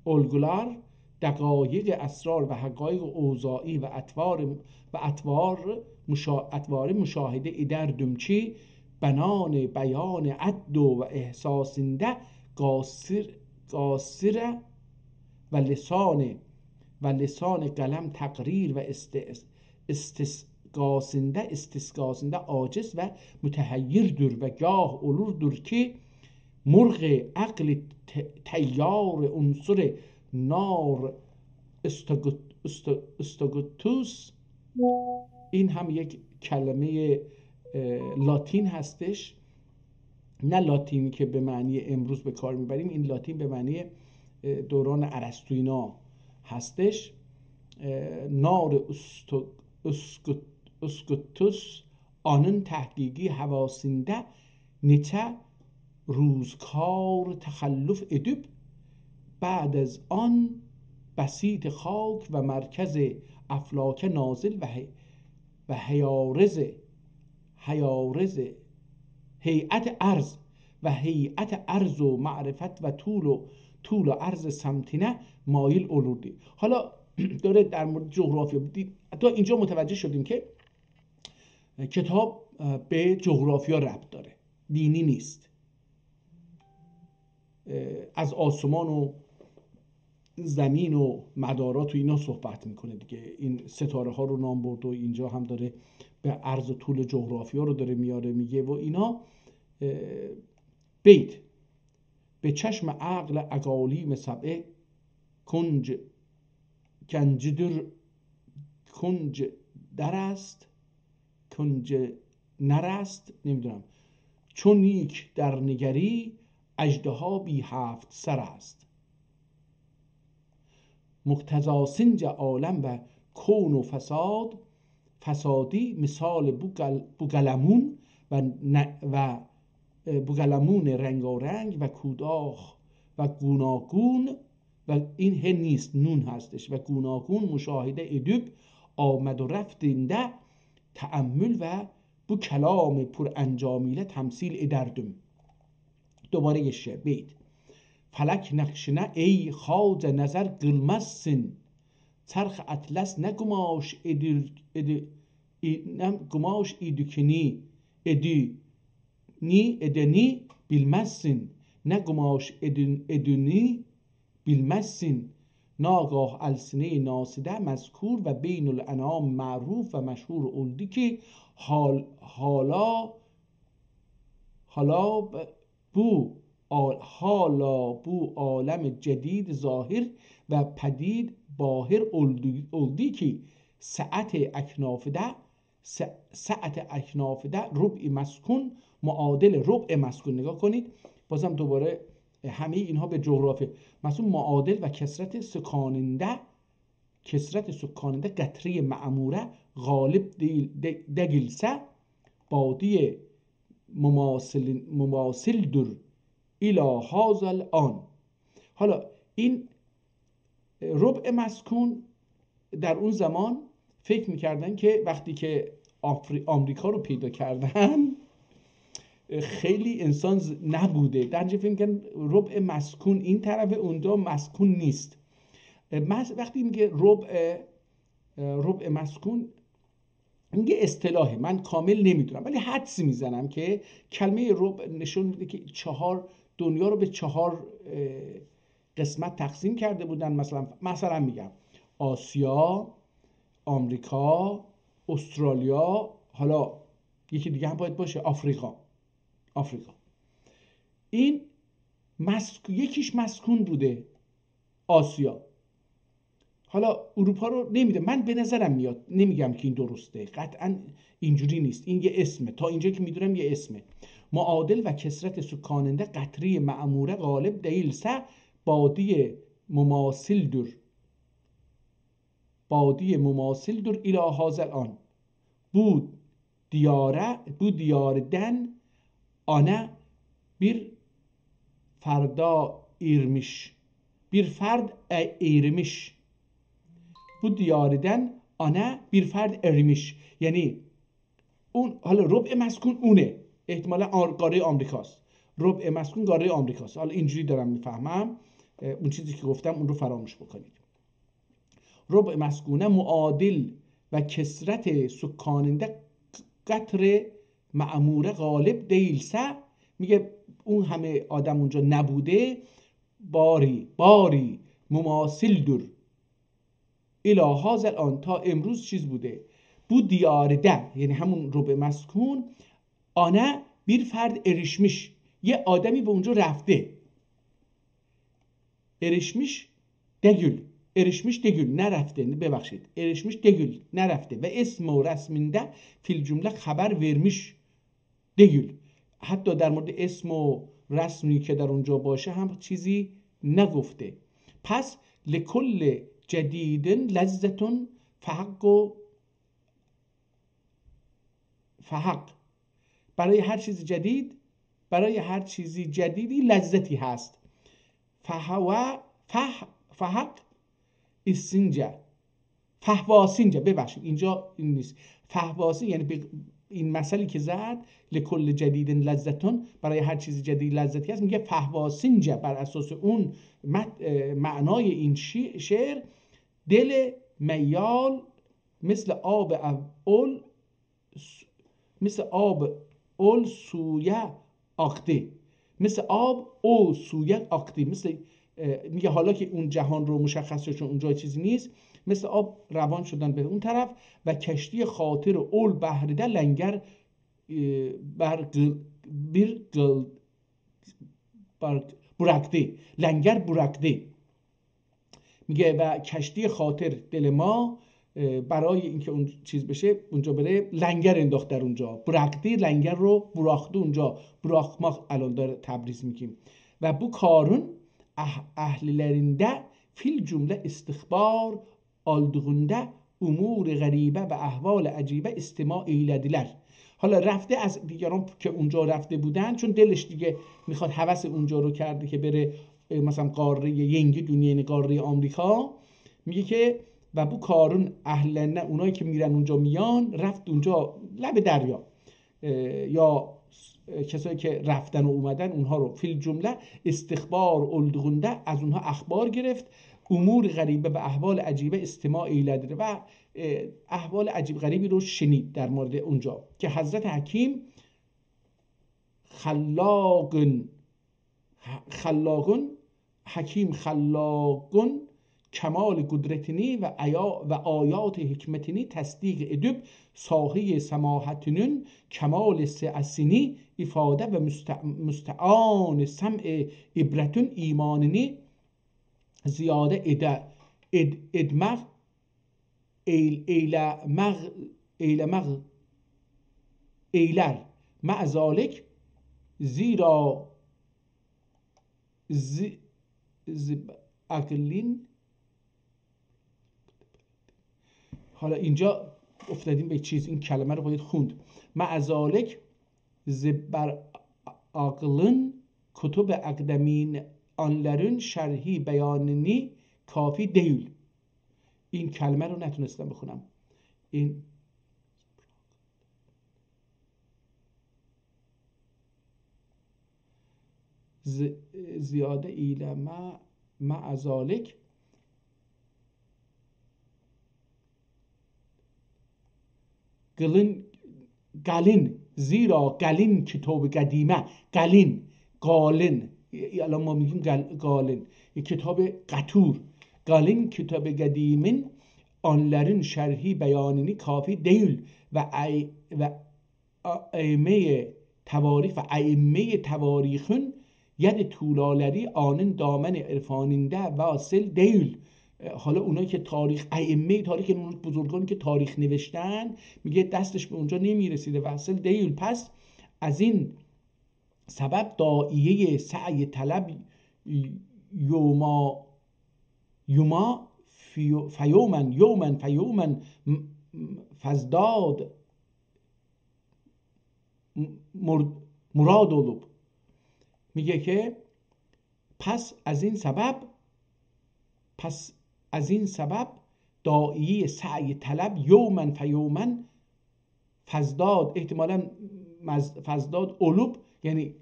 الگلار دقایق اسرار و حقایق اوضاعی و اطوار مشاهده ایدر دمچی بنان بیان عد و احساسنده قاصر و لسان قلم تقریر و استسقاسنده عاجز و متحیر دور و گاه اولور دور که مرغ عقل تیار عنصر نار استاگوتوس. این هم یک کلمه لاتین هستش، نه لاتینی که به معنی امروز به کار میبریم، این لاتین به معنی دوران ارسطویی هستش. نار اسکوتوس آنن تحقیقی حواسنده نچه روزکار تخلف ادب بعد از آن بسیط خاک و مرکز افلاک نازل و هیئت عرض و معرفت و طول و عرض سمتینه مایل اولودی. حالا داره در مورد جغرافیا بدید. تا اینجا متوجه شدیم که کتاب به جغرافیا ربط داره، دینی نیست. از آسمان و زمین و مدارات و اینا صحبت میکنه دیگه. این ستاره ها رو نام برد و اینجا هم داره به عرض و طول جغرافیا رو داره میاره میگه و اینا. بیت به چشم عقل اقالیم سبعه کنج نرست، نمیدونم، چون نیک در نگری اژدها بی هفت سر است. مقتضا سنج عالم و کون و فسادی مثال بوگلمون و بوگلمون رنگارنگ و کوداخ و گوناگون، و این ه نیست، نون هستش، و گوناگون مشاهده ادب آمد و رفتنده تأمل و بو کلام پر انجامیله تمثیل ادردم. دوباره یه شعر بیت. فلک نقشنه ای خواجه نظر قلمزسın چرخ اطلس نه گماش edeni bilmezsin نه گماش edeni bilmezsin ناگاه السنه ناسده مذکور و بین الانام معروف و مشهور اولدی که حالا بو عالم جدید ظاهر و پدید باهر اولدی که سعت اکنافده ربع مسکون معادل ربع مسکون. نگاه کنید بازم دوباره همه اینها به جغرافی مسکون معادل و کسرت سکاننده قطره معموره غالب دگلسه بادی مماثل در الى هذا الان. حالا این ربع مسکون در اون زمان فکر میکردن که وقتی که آمریکا رو پیدا کردن خیلی انسان نبوده، در نتیجه فکر میکردن ربع مسکون این طرف، اونجا مسکون نیست. وقتی میگه ربع مسکون، میگه اصطلاحه، من کامل نمیدونم ولی حدس میزنم که کلمه ربع نشون میده که دنیا رو به 4 قسمت تقسیم کرده بودن. مثلا میگم آسیا، آمریکا، استرالیا، حالا یکی دیگه هم باید باشه آفریقا. این یکیش مسکون بوده آسیا. حالا اروپا رو نمیده. من به نظرم میاد، نمیگم که این درسته، قطعا اینجوری نیست، این یه اسمه، تا اینجا که میدونم یه اسمه. معادل و کسرت سکاننده قطری معموره غالب دیلسه بادی مماثل در الى هذا الان بود دیاردن آنه bir فردا ایرمیش bu diyariden ana bir ferd erimiş. یعنی اون، حالا ربع مسکون اونه، احتمالا قاره آمریکاست، ربع مسکون قاره آمریکاست. حالا اینجوری دارم میفهمم، اون چیزی که گفتم اون رو فراموش بکنید. ربع مسکونه معادل و کسرت سکاننده قطر معموره غالب دیلسه، میگه اون همه آدم اونجا نبوده، باری مماثل دور الى هذا الان تا امروز چیز بوده. bu diyarde یعنی همون ربع مسکون، آنه bir فرد erişmiş، یه آدمی به اونجا رفته. erişmiş دگül نرفته، ببخشید، erişmiş دگül نرفته و اسم و رسمinde فیل جمله خبر vermiş دگül، حتی در مورد اسم و رسمی که در اونجا باشه هم چیزی نگفته. پس لکل جدیدن لذتون فحق، برای هر چیزی جدیدی لذتی هست. فحق فهواسینجا، ببخشید اینجا این نیست، فهواسی یعنی این مثلی که زد لکل جدیدن لذتون، برای هر چیزی جدید لذتی هست، میگه فهواسینجا بر اساس اون معنای این شعر، دل میال مثل آب اول سویه آقده، مثل آب او سویه آقده، مثل میگه حالا که اون جهان رو مشخص شد چون اونجا چیزی نیست، مثل آب روان شدن به اون طرف و کشتی خاطر اول بحرده لنگر برکده، میگه و کشتی خاطر دل ما برای اینکه اون چیز بشه اونجا بره لنگر انداخت در اونجا. برکده لنگر رو براخته اونجا، براخما الان داره تبریز میگیم. و bu karın ahlilerinde fil cümle istihbar aldığında umur غریبه و احوال عجیبه استماع eylediler. حالا رفته از دیگران که اونجا رفته بودن، چون دلش دیگه میخواد هوس اونجا رو کرده که بره مثلا قاره ینگی دنیا، قاره آمریکا، میگه که و bu karın ahlilerine، اونایی که میرن اونجا میان، رفت اونجا لب دریا یا کسایی که رفتن و اومدن اونها رو فیل جمله استخبار اولدغونده، از اونها اخبار گرفت، امور غریبه و احوال عجیبه استماع ایلده و احوال عجیب غریبی رو شنید در مورد اونجا که حضرت حکیم خلاقون کمال قدرتینی و آیات حکمتینی تصدیق ادب ساحه سماحتینون کمال سعسینی ifade ve müstean sem'e ibretün imanini ziyade edmek eyler ma'zalik zira aklin. حالا اینجا افتادیم به چیز، این کلمه رو باید خوند. معزالک زبر عقلın کتب اقدمین آنların شرحی بیاننی کافی değil. این کلمه رو نتونستم بخونم. این زیاده ایلمه معزالک galin zira galin کتاب قدیمه، galin الان ما میگیم گالن، این کتاب قطور، گالن کتاب قدیمن آنلرین شرحی بیانینی کافی دیل و ائمه تواریخن ید طولالری آنن دامن عرفاننده واصل دیل. حالا اونایی که تاریخ ائمه تاریخ، اون بزرگانی که تاریخ نوشتن، میگه دستش به اونجا نمیرسیده، واصل دیل. پس از این سبب داعیه سعی طلب یوما فیومن فزداد مراد اولوب. میگه که پس از این سبب داعیه سعی طلب یومن فیومن فزداد، احتمالاً فزداد اولوب یعنی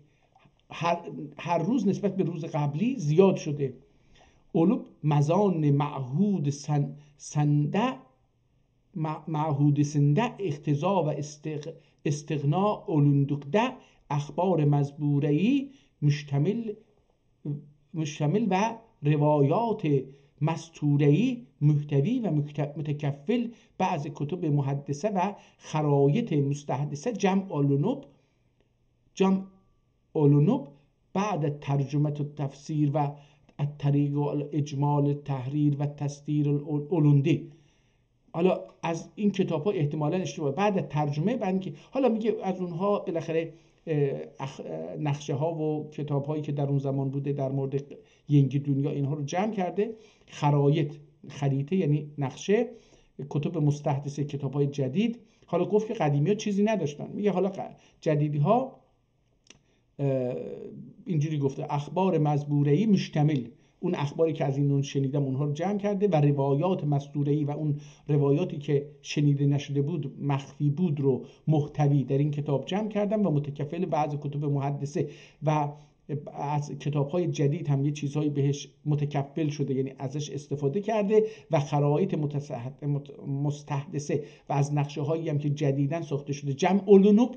هر روز نسبت به روز قبلی زیاد شده. اولوب مزان معهود سنده اختزا و استغنا اولندکده اخبار مزبورهی مشتمل و روایات مستورهی محتوی و متکفل بعض کتب محدثه و خرایط مستحدثه جمع اولونوب بعد ترجمه و تفسیر و الطریق و اجمال تحریر و تستیر اولوندی. حالا از این کتاب ها احتمالاً اشتباه بعد ترجمه، بعد اینکه حالا میگه از اونها بالاخره نقشه ها و کتاب هایی که در اون زمان بوده در مورد ینگی دنیا اینها رو جمع کرده. خریطه یعنی نقشه، کتب مستحدثه کتاب های جدید. حالا گفت که قدیمی ها چیزی نداشتن، میگه حالا جدیدی ها اینجوری گفته اخبار مزبوره‌ای مشتمل، اون اخباری که از این شنیدم اونها رو جمع کرده، و روایات مستوره‌ای و اون روایاتی که شنیده نشده بود مخفی بود رو محتوی در این کتاب جمع کردم و متکفل بعض کتب محدثه و از کتاب‌های جدید هم یه چیزهایی بهش متکفل شده، یعنی ازش استفاده کرده و خرایط مستحدثه و از نقشه‌هایی هم که جدیداً ساخته شده جمع اولونوب،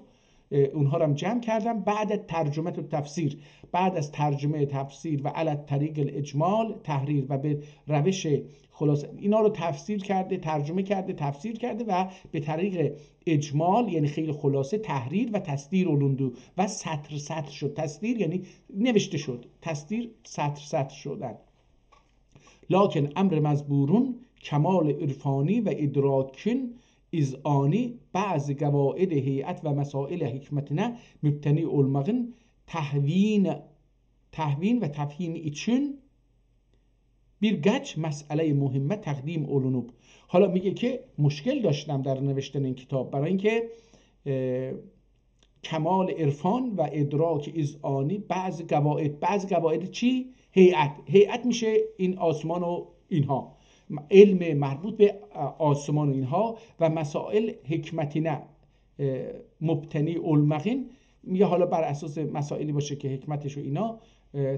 اونها رو هم جمع کردم. بعد ترجمه و تفسیر، بعد از ترجمه تفسیر و علی طریق الاجمال تحریر و به روش خلاصه اینا رو تفسیر کرده، ترجمه کرده، تفسیر کرده و به طریق اجمال یعنی خیلی خلاصه تحریر و تستیر اولوندو و سطر شد. تستیر یعنی نوشته شد، تستیر سطر شدن. لکن امر مزبورون کمال عرفانی و ادراکن از آنی بعض قواعد هیئت و مسائل حکمتنه مبتنی olmağın تهوین و تفهیم için birkaç مسئله مهمه تقدیم olunub. حالا میگه که مشکل داشتم در نوشتن این کتاب برای اینکه کمال عرفان و ادراک از آنی بعض قواعد چی؟ هیئت میشه این آسمان و اینها، علم مربوط به آسمان و اینها، و مسائل حکمتینه مبتنی olmağın میگه حالا بر اساس مسائلی باشه که حکمتش و اینا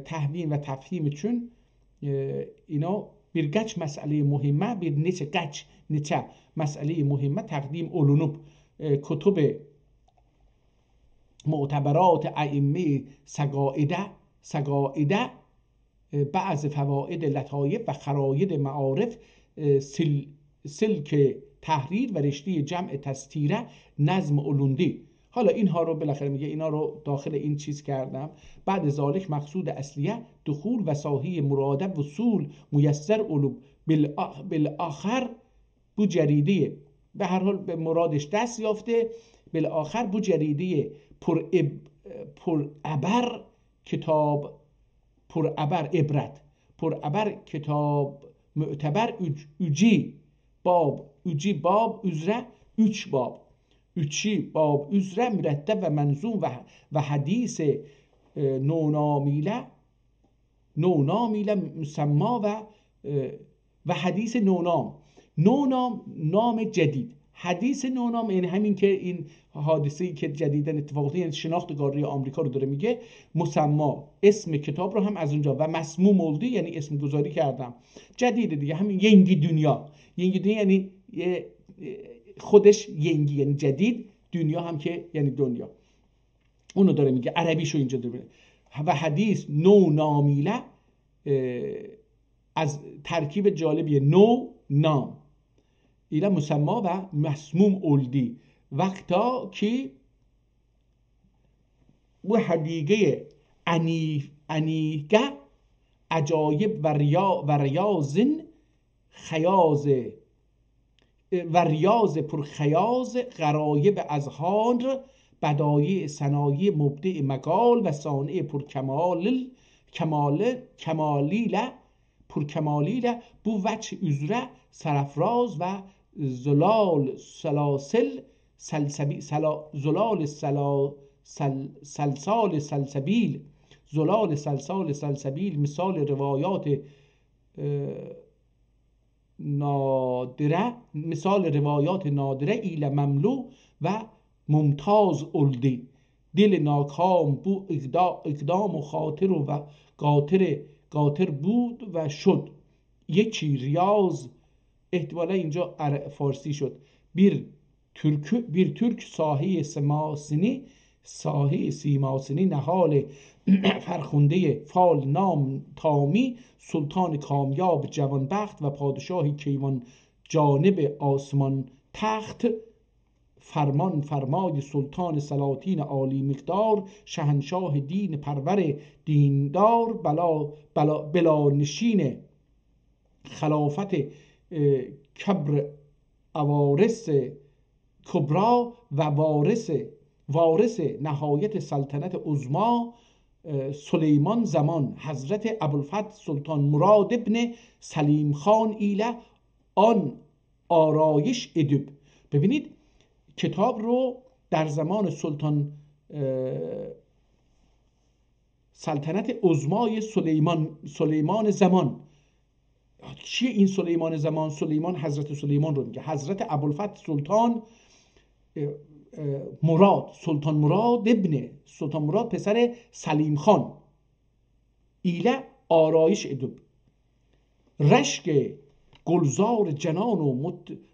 تهوین و تفهیم چون اینا birkaç مسئله مهمه neçe مسئله مهمه تقدیم olunub. کتب معتبرات ائمه سقائده بعض فواید لطایف و خراید معارف سلک تحریر و رشته جمع تستیره نظم اولوندی. حالا اینها رو بالاخره میگه اینا رو داخل این چیز کردم. بعد ذالک مقصود اصلیه دخول و ساحی مراده وصول میسر علوم بالاخر بو جریده، به هر حال به مرادش دست یافته. بالاخر بو جریده پر ابر کتاب پر ابر عبرت پر ابر کتاب معتبر üci bab üzere 3 bab 3 bab üzere müretteb ve menzum ve hadis نونامیله مسما و حدیث نونام نام جدید. حدیث نونام یعنی همین که این حادثه‌ای که جدیدن اتفاق افتاد، یعنی شناختگاری آمریکا رو داره میگه. مسما اسم کتاب رو هم از اونجا و مسموم oldu یعنی اسم گذاری کردم. جدید دیگه همین ینگی دنیا یعنی خودش ینگی یعنی جدید، دنیا هم که یعنی دنیا. اونو داره میگه، عربیشو اینجا داره. و حدیث نو نامیله از ترکیب جالبی نو نام ایله مسما و مسموم اولدی وقتا که و حدیقه انیگه عجایب و ریاضن خیاز و ریاض پرخیاز غرایب اذهان بدایع صنایع مبدع مقال و صانع پرکمالیله بو وجه üzere سرفراز و زلال سلاسل زلال سلسبیل مثال روایات نادره ایل مملو و ممتاز اولدی دل ناکام بو اقدام و خاطر و قاطر بود و شد یکی ریاض احتمالا اینجا فارسی شد bir Türk ساهی سیماسینی نهال فرخنده فال نام تامی سلطان کامیاب جوانبخت و پادشاهی کیوان جانب آسمان تخت فرمای سلطان سلاطین عالی مقدار شهنشاه دین پرور دیندار بلا نشین خلافت کبر اوارث کبرا و وارث نهایت سلطنت عظما سلیمان زمان حضرت ابوالفتح سلطان مراد ابن سلیم خان ایله آن آرایش ادب. ببینید کتاب رو در زمان سلطنت عظمای سلیمان زمان. چیه این سلیمان زمان؟ سلیمان حضرت سلیمان رو میگه. حضرت ابوالفتح سلطان مراد پسر سلیم خان ایله آرایش ادب رشک گلزار جنان و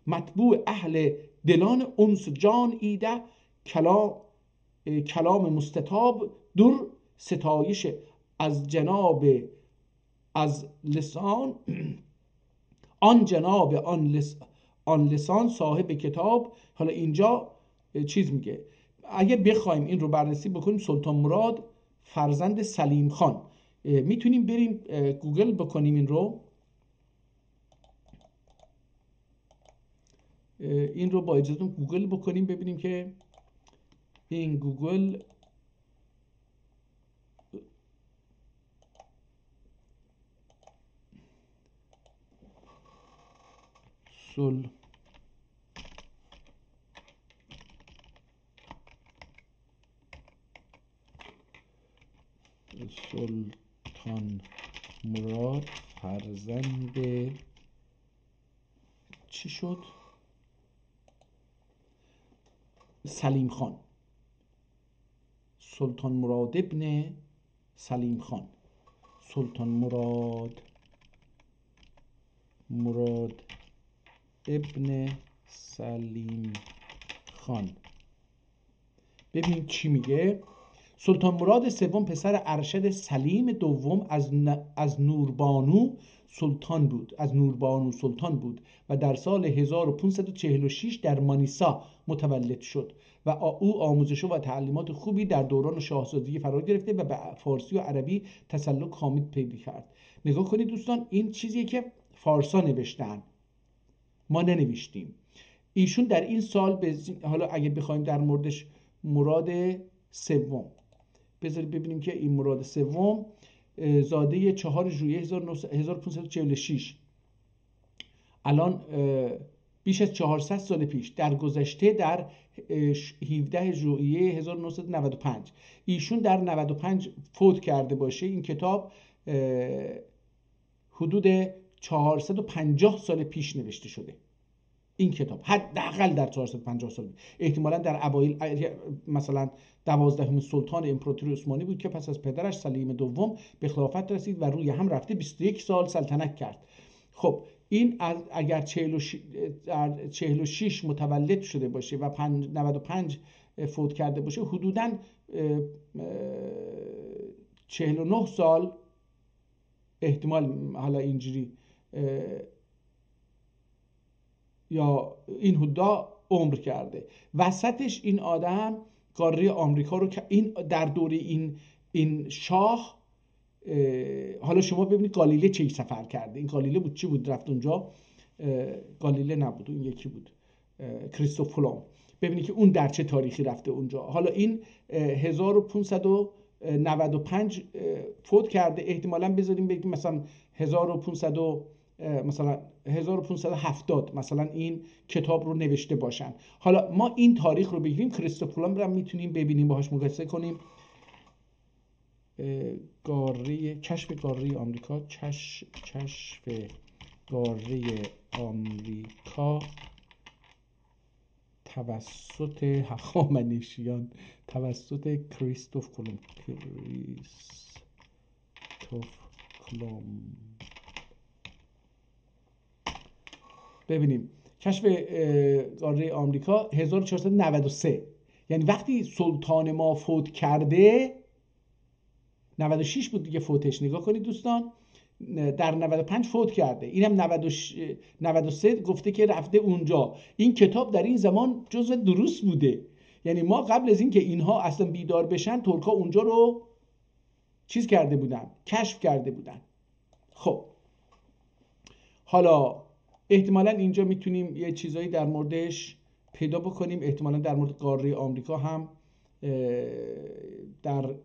مطبوع اهل دلان انس جان ایده کلام مستطاب در ستایش از جناب از لسان آن جناب آن لسان صاحب کتاب. حالا اینجا چیز میگه اگه بخوایم این رو بررسی بکنیم سلطان مراد فرزند سلیم خان میتونیم بریم گوگل بکنیم این رو با اجازهتون گوگل بکنیم ببینیم که این گوگل سلطان مراد فرزند چی شد؟ سلیم خان. سلطان مراد ابن سلیم خان. سلطان مراد ابن سلیم خان. ببینید چی میگه. سلطان مراد سوم پسر ارشد سلیم دوم از نوربانو سلطان بود و در سال 1546 در مانیسا متولد شد و او آموزش و تعلیمات خوبی در دوران شاهزادگی فرا گرفته و به فارسی و عربی تسلط کامل پیدا کرد. نگاه کنید دوستان این چیزیه که فارسا نوشتن ما ننوشتیم. ایشون در این سال حالا اگه بخوایم در موردش مراد سوم بذارید ببینیم که این مراد سوم زاده 4 ژوئیه 1546 الان بیش از 400 سال پیش در گذشته در 17 ژوئیه 1995 ایشون در 95 فوت کرده باشه. این کتاب حدود 450 سال پیش نوشته شده. این کتاب حداقل در 450 سال احتمالاً در اوایل مثلا 12 سلطان امپراتوری عثمانی بود که پس از پدرش سلیم دوم به خلافت رسید و روی هم رفته 21 سال سلطنت کرد. خب این اگر 46 متولد شده باشه و 95 فوت کرده باشه حدوداً 49 سال احتمال حالا اینجوری یا این حدا عمر کرده. وسطش این آدم قاره آمریکا رو که این در دوره این شاه، حالا شما ببینید گالیله چه سفر کرده. این گالیله بود چی بود رفت اونجا؟ گالیله نبود، اون یکی بود، کریستوف کلمب. ببینید که اون در چه تاریخی رفته اونجا. حالا این 1595 فوت کرده، احتمالاً بذاریم بگیم مثلا 1570 مثلا این کتاب رو نوشته باشن. حالا ما این تاریخ رو بگیریم، کریستوف کلمب رو میتونیم ببینیم، باهاش مقایسه کنیم. کشف قاره آمریکا، کشف قاره آمریکا توسط هخامنشیان، توسط کریستوف کلمب. ببینیم کشف قاره آمریکا 1493، یعنی وقتی سلطان ما فوت کرده 96 بود دیگه فوتش. نگاه کنید دوستان، در 95 فوت کرده، اینم 93 گفته که رفته اونجا. این کتاب در این زمان جزو دروس بوده، یعنی ما قبل از این که اینها اصلا بیدار بشن ترکا اونجا رو چیز کرده بودن، کشف کرده بودن. خب حالا احتمالاً اینجا میتونیم یه چیزایی در موردش پیدا بکنیم، احتمالاً در مورد قاره آمریکا هم در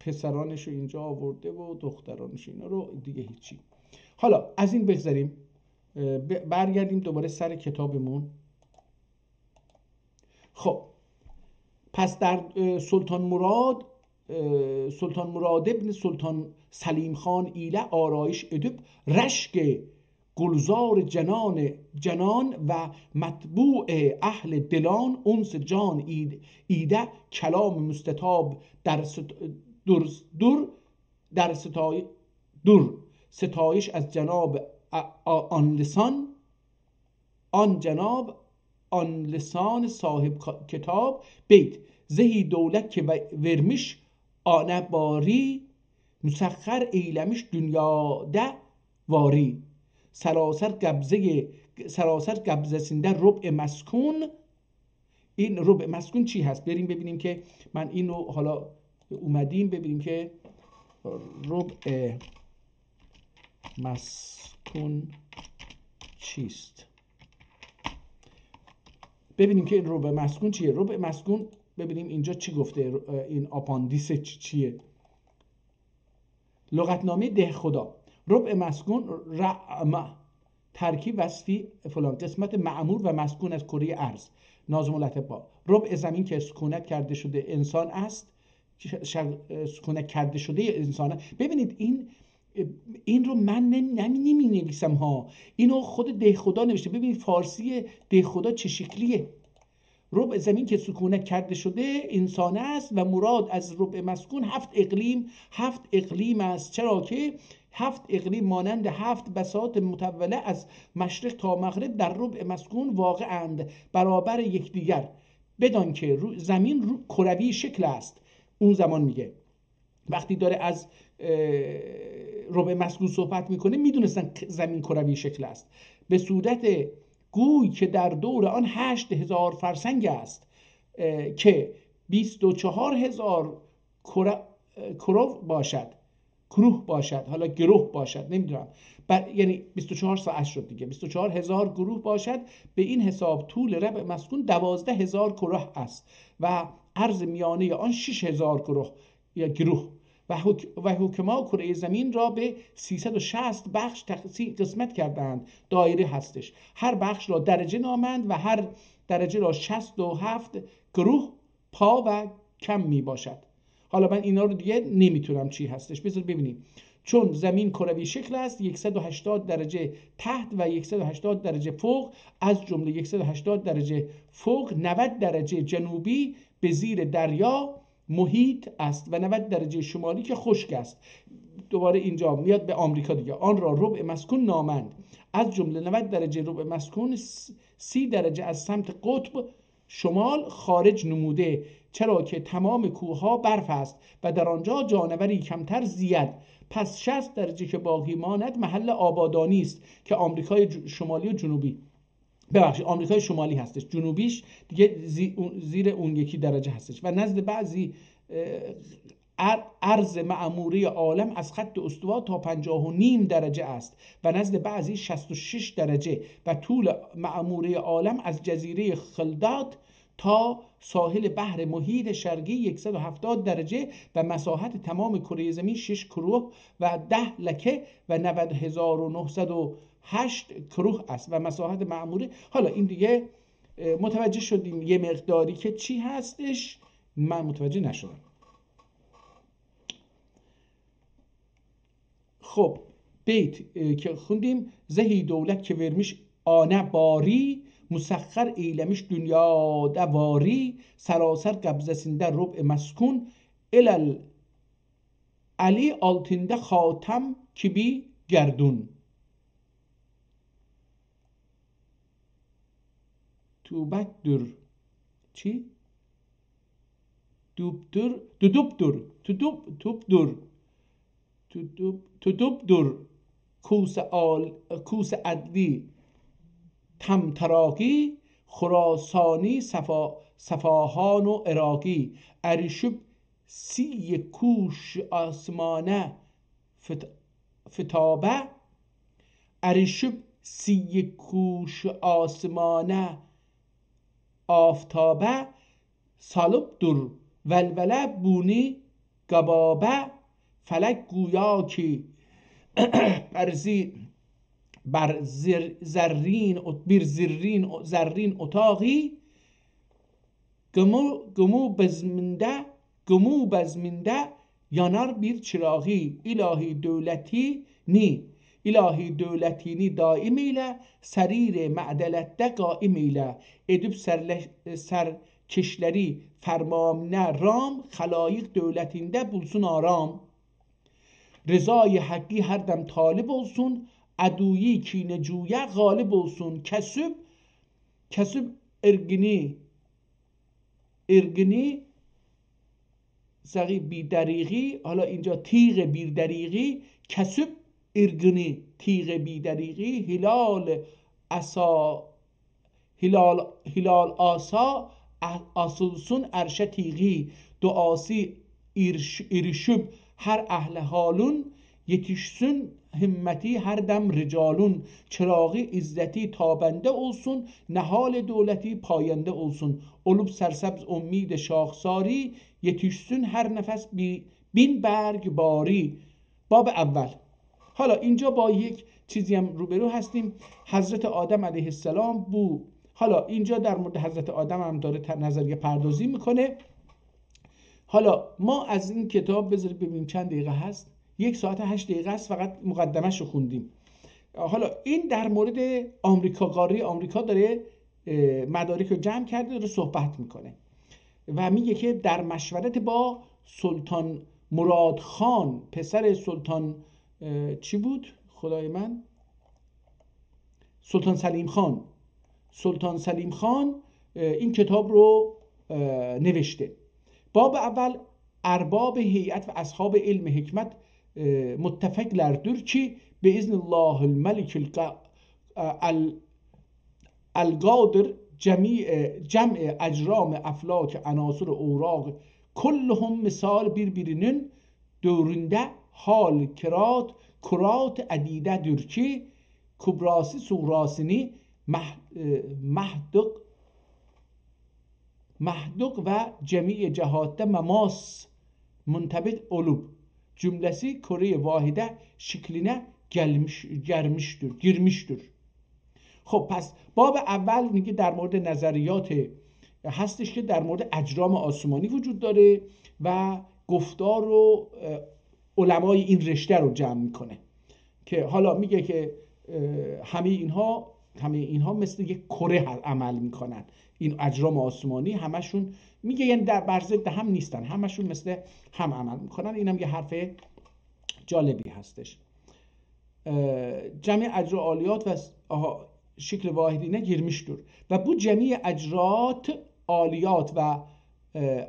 پسرانش رو اینجا آورده و دخترانش، اینا رو دیگه هیچی. حالا از این بگذاریم، برگردیم دوباره سر کتابمون. خب پس در سلطان مراد ابن سلطان سلیم خان ایله آرایش ادب رشک گلزار جنان و مطبوع اهل دلان انس جان ایده کلام مستطاب در ستایش از جناب آن لسان صاحب کتاب بیت زهی دولت که ورمش آنه باری مسخر ایلمش دنیا ده واری سراسر گبزه سنده ربع مسکون. این ربع مسکون چی هست؟ بریم ببینیم که من اینو حالا اومدیم ببینیم که ربع مسکون چیست. ببینیم که این ربع مسکون چیه. ربع مسکون ببینیم اینجا چی گفته، این آپاندیس چیه. لغتنامه ده خدا. ربع مسکون رعم ترکیب وصفی فلان، قسمت معمور و مسکون از کره ارض نازم الاطباء. ربع زمین که سکونت کرده شده انسان است، سکونت کرده شده انسان. ببینید این رو من نمی نویسم ها، اینو خود ده خدا نوشته. ببینید فارسی ده خدا چه شکلیه. ربع زمین که سکونت کرده شده انسان است و مراد از ربع مسکون 7 اقلیم است، چرا که 7 اقلیم مانند 7 بساط متوله از مشرق تا مغرب در ربع مسکون واقعند برابر یکدیگر، بدان که زمین کروی شکل است. اون زمان میگه وقتی داره از ربع مسکون صحبت میکنه میدونستن زمین کروی شکل است، به صورت گوی که در دور آن 8000 فرسنگ است که 24000 کروه باشد، حالا گروه باشد نمیدونم، یعنی 24 ساعت شد دیگه، 24000 گروه باشد. به این حساب طول ربع مسکون 12000 کروه است و عرض میانه آن 6000 کروه یا گروه و حکما کره زمین را به 360 بخش قسمت کردند. دایره هستش، هر بخش را درجه نامند و هر درجه را 67 گروه پا و کم می باشد. حالا من اینا رو دیگه نمیتونم چی هستش، بذار ببینیم. چون زمین کروی شکل است 180 درجه تحت و 180 درجه فوق، از جمله 180 درجه فوق 90 درجه جنوبی به زیر دریا محیط است و 90 درجه شمالی که خشک است. دوباره اینجا میاد به آمریکا دیگه. آن را ربع مسکون نامند، از جمله 90 درجه ربع مسکون 30 درجه از سمت قطب شمال خارج نموده، چرا که تمام کوهها برف است و در آنجا جانوری کمتر زید. پس 60 درجه که باقی ماند محل آبادانی است که آمریکای شمالی و جنوبی، ببخشید آمریکای شمالی هستش، جنوبیش دیگه زیر اون یکی درجه هستش. و نزد بعضی عرض معموری عالم از خط استوا تا 50.5 درجه است و نزد بعضی 66 درجه و طول معموری عالم از جزیره خلدات تا ساحل بحر محیط شرقی 170 درجه و مساحت تمام کره زمین 6 کروه و 10 لکه و 90,908 کروه است و مساحت معموری. حالا این دیگه متوجه شدیم یه مقداری که چی هستش، من متوجه نشدم. خب بیت که خوندیم زهی دولت که ورمیش آنه باری، مسخر ایلمیش دنیا دواری، سراسر قبضسinde ربع مسکون، الال علی altında خاتم کبی گردون. توبتدر چی؟ دوبدر دودوبدر تدبدر کوس عدلی تمتراقی، خراسانی صفاهان و عراقی، اریشب سی کوش آسمانه فتابه، اریشب سی کوش آسمانه آفتابه، سالب در ولوله بونی گبابه، فلک گویا که بر زرین اتاقی، گمو بزمنده یانار bir çırağı. İlahi dövletini daim eyle, sarir معدلته قائم eyle, edip serkeşleri فرمانه رام، خلایق دولتinde bulsun آرام. رضای حقی هر دم طالب olsun، عدویی کینه جویه غالب olsun. کسب ارگنی سقی بیدریغی، حالا اینجا تیغ بیدریغی، کسب ارگنی تیغ بیدریغی، هلال آسا asılsın erşe tiği، duası irişib her ehl halun، yetişsin himmeti her dem ricalun، çırağı izzeti tابنده olsun، nehal دولتی پاینده olsun، olup سرسبز امید شاخساری، yetişsin her nefes bin برگ باری. باب اول. حالا اینجا با یک چیزی هم روبرو هستیم، حضرت آدم علیه السلام بو. حالا اینجا در مورد حضرت آدم هم داره نظریه پردازی میکنه. حالا ما از این کتاب بذارید ببینیم چند دقیقه هست، 1 ساعت 8 دقیقه است، فقط مقدمش رو خوندیم. حالا این در مورد آمریکا، قاره آمریکا داره مدارک رو جمع کرده، داره صحبت میکنه و میگه که در مشورت با سلطان مراد خان پسر سلطان چی بود خدای من، سلطان سلیم خان این کتاب رو نوشته. باب اول، ارباب هیئت و اصحاب علم حکمت متفق‌لerdür ki به اذن الله الملک القادر جمع اجرام افلاک عناصر اوراق کلهم مثال birbirinin دورنده حال کرات عدیده‌dür ki kubrası suğrasını محدق و جمیع جهات مماس منطبق olup cümlesi kore vahide şekline girmiştir. خب پس باب اول میگه در مورد نظریات هستش که در مورد اجرام آسمانی وجود داره و گفتار و علمای این رشته رو جمع میکنه که حالا میگه که همه اینها مثل یک کره عمل میکنن. این اجرام آسمانی همشون میگه یعنی در برضد هم نیستن، همشون مثل هم عمل میکنن. اینم یه حرف جالبی هستش. جمع اجرالیات و şekil vahidine girmiştir. Ve bu cemi ecraat آلیات و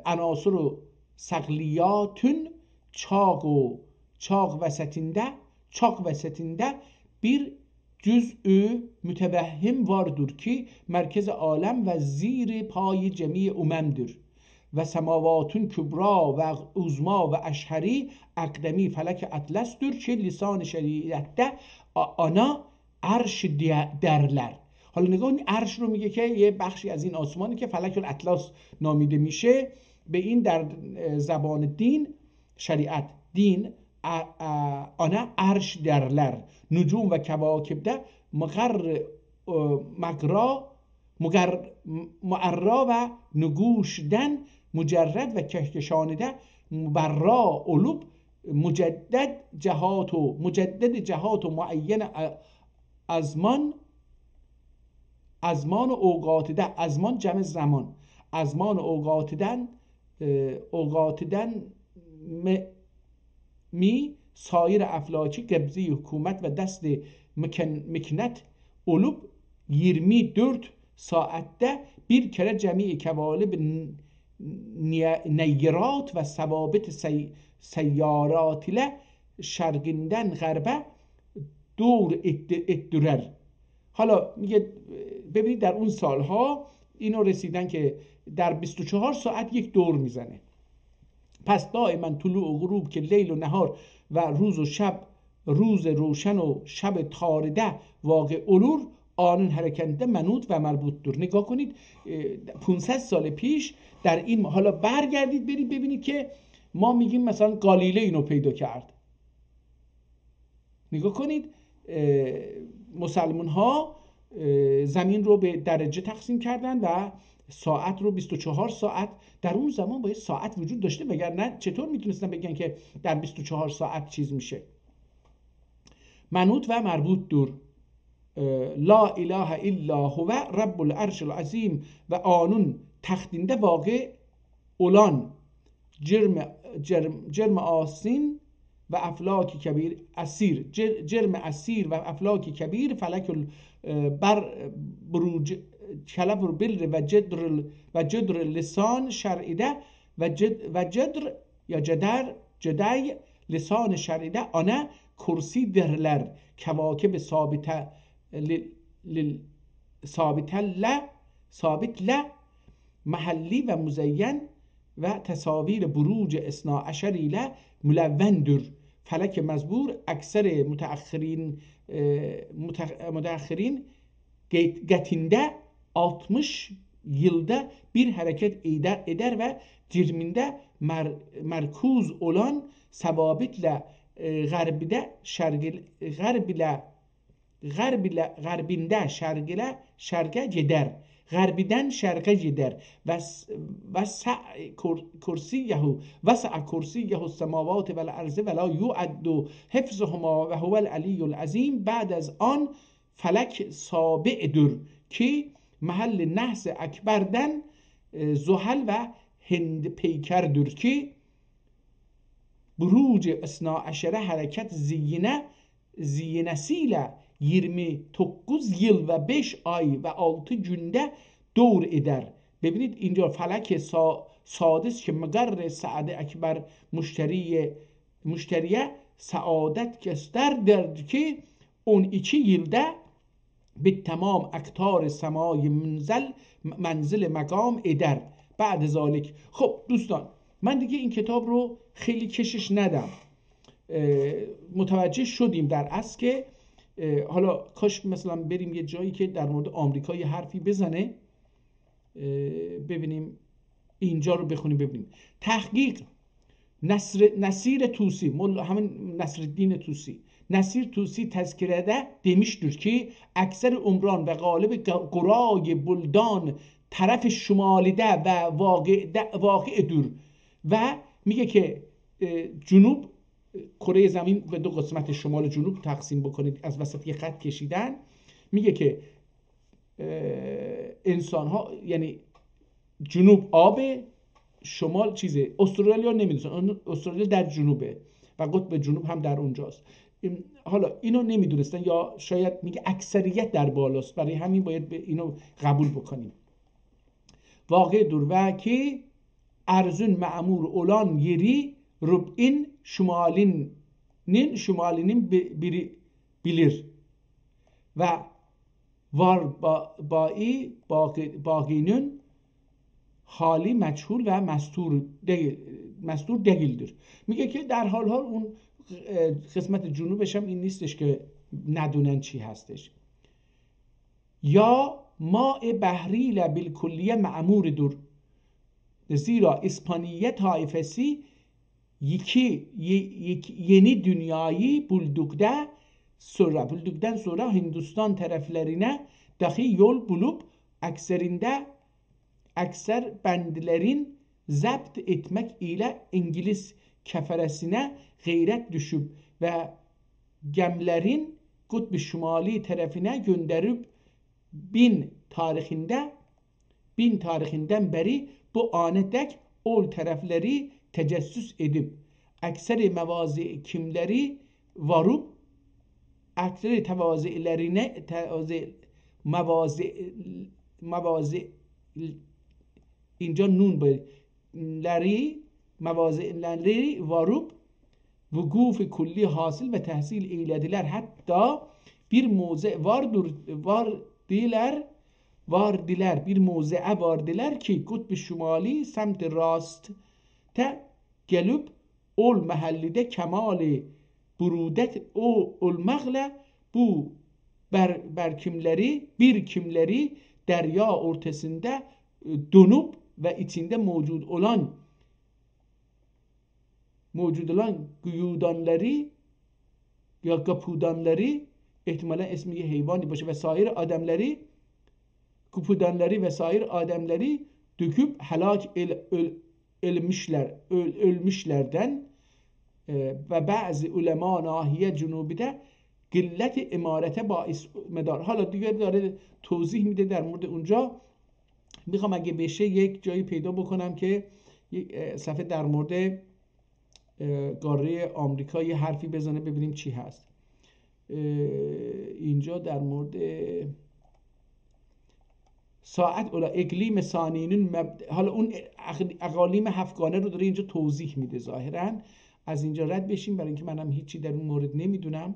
عناصر و سقلیاتın çağ vesatinde bir cüz'ü mütevehhim vardır ki merkez alem ve zir pay cemi umemdir ve semavatun kübra ve uzma ve eşheri akdemi felek atlesdir ki lisan şeriatte ana عرش درler. حالا نگاه این عرش رو میگه که یه بخشی از این آسمانی که فلک الاطلس نامیده میشه، به این در زبان دین شریعت دین ana عرش derler. نجوم و کواکب ده معرا و نگوشدن مجرد و کهکشانیده مبرا علوب مجدد جهات و معین ازمان و اوقات ده، ازمان جمع زمان، ازمان و اوقاتدن می سایر افلاکی قبضی حکومت و دست مکنت olup 24 saatte bir kere cemi kevalib نیرات و ثوابت سیارات ile şerqinden غربه دور اتدرر. حالا میگه ببینید در اون سالها اینو رسیدن که در 24 ساعت یک دور میزنه. پس دائما طلوع و غروب که لیل و نهار و روز و شب، روز روشن و شب تارده واقع علور آنون حرکنده منوط و مربوط دور. نگاه کنید 500 سال پیش در این، حالا برگردید برید ببینید که ما میگیم مثلا گالیله اینو پیدا کرد. نگاه کنید مسلمان ها زمین رو به درجه تقسیم کردن و ساعت رو 24 ساعت. در اون زمان باید ساعت وجود داشته، وگرنه چطور میتونستن بگن که در 24 ساعت چیز میشه؟ منوط و مربوط دور. لا اله الا هو رب العرش العظیم و آنون تختینده واقع اولان جرم آسین و افلاک کبیر اسیر، جرم اسیر و افلاک کبیر فلک بر بروج کلب بر و جدر لسان شرعیده و جدر یا جدی لسان شرعیده آنه کرسی درلر کواکب ثابت ل محلی و مزین و تصاویر بروج اثنا عشری ل ملوندر فلک مزبور اکثر متأخرین getinde 60 yılda bir hareket eder ve cirminde merkuz olan sebabitle garbinde şerge gider. Garbiden şerge gider ve kursiyehu vasa kursiyehu semavat vel arz ve la yu'addu hifzuhuma ve huvel aliyyul azim. بعد از آن فلک سابعدر که محل نحس اکبردن زحل و هند پیکردر که بروج اثنا عشره حرکت ziyinesiyle 29 yıl ve 5 ay ve 6 günde دور eder. ببینید اینجا فلک سادس که مقر سعد اکبر مشتریه سعادت gösterdir ki 12 yılda به تمام اکتار سمای منزل مقام ادر بعد ذالک. خب دوستان، من دیگه این کتاب رو خیلی کشش ندم. متوجه شدیم در اصل که حالا کاش مثلا بریم یه جایی که در مورد آمریکا یه حرفی بزنه، ببینیم اینجا رو بخونیم ببینیم. تحقیق نصیر توسی، همین نصرالدین توسی، نصیر توسی تذکرده demiştir ki اکثر عمران و غالب قرای بلدان طرف شمالیده و واقع دور و میگه که جنوب کره زمین به دو قسمت شمال و جنوب تقسیم بکنید، از وسط یه خط کشیدن. میگه که انسان ها یعنی جنوب آب، شمال چیزه. استرالیا نمیدونستن، استرالیا در جنوبه و قطب جنوب هم در اونجاست. حالا اینو نمیدونستن یا شاید میگه اکثریت در بالاست، برای همین باید اینو قبول بکنیم. واقعdır və ki ərzün məmur olan yeri rub'in şimalinin biri bilir və var baqinin حالی مجهول و مستور değildir. میگه که در حال اون قسمت جنوبش هم این نیستش که ندونن چی هستش. یا ماء بحری بالکلیه معمور دور، زیرا İspaniye taifesi yeni dünyayı bulduktan sonra Hindistan taraflarına dahi yol bulup aksar bendilerin zapt etmek ile İngiliz keferesine gayret düşüp ve gemlerin Kutb-i Şimali tarafına gönderip bin tarihinden beri bu ana dek ol tarafları tecessüs edip aksar mevazikimleri varup aksar tevazilerine mevazi اینجا نون لری موازنleri varup vukuf kulli hasıl ve tahsil eylediler. Hatta bir mevze bir mevzeye vardılar ki Kutb-i Şimali semt rast te gelip ol mahallide kemali burudet o olmakla bu kimleri derya ortasında donup ve içinde mevcut olan güyudanları ya kapudanları, ihtimalen ismi hayvani başı ve sair adamları, kupudanları ve sair adamları döküp helak ölmüşlerden ve bazı ulema nahiye cunubide قلت امارت باعث مدار. حالا دیگه داره توضیح میده در مورد اونجا. میخوام اگه بشه یک جایی پیدا بکنم که یک صفحه در مورد قاره آمریکا یه حرفی بزنه ببینیم چی هست. اینجا در مورد ساعت اولا اقلیم ثانیین حالا اون اقالیم هفتگانه رو داره اینجا توضیح میده. ظاهرا از اینجا رد بشیم برای اینکه منم هیچی در اون مورد نمیدونم.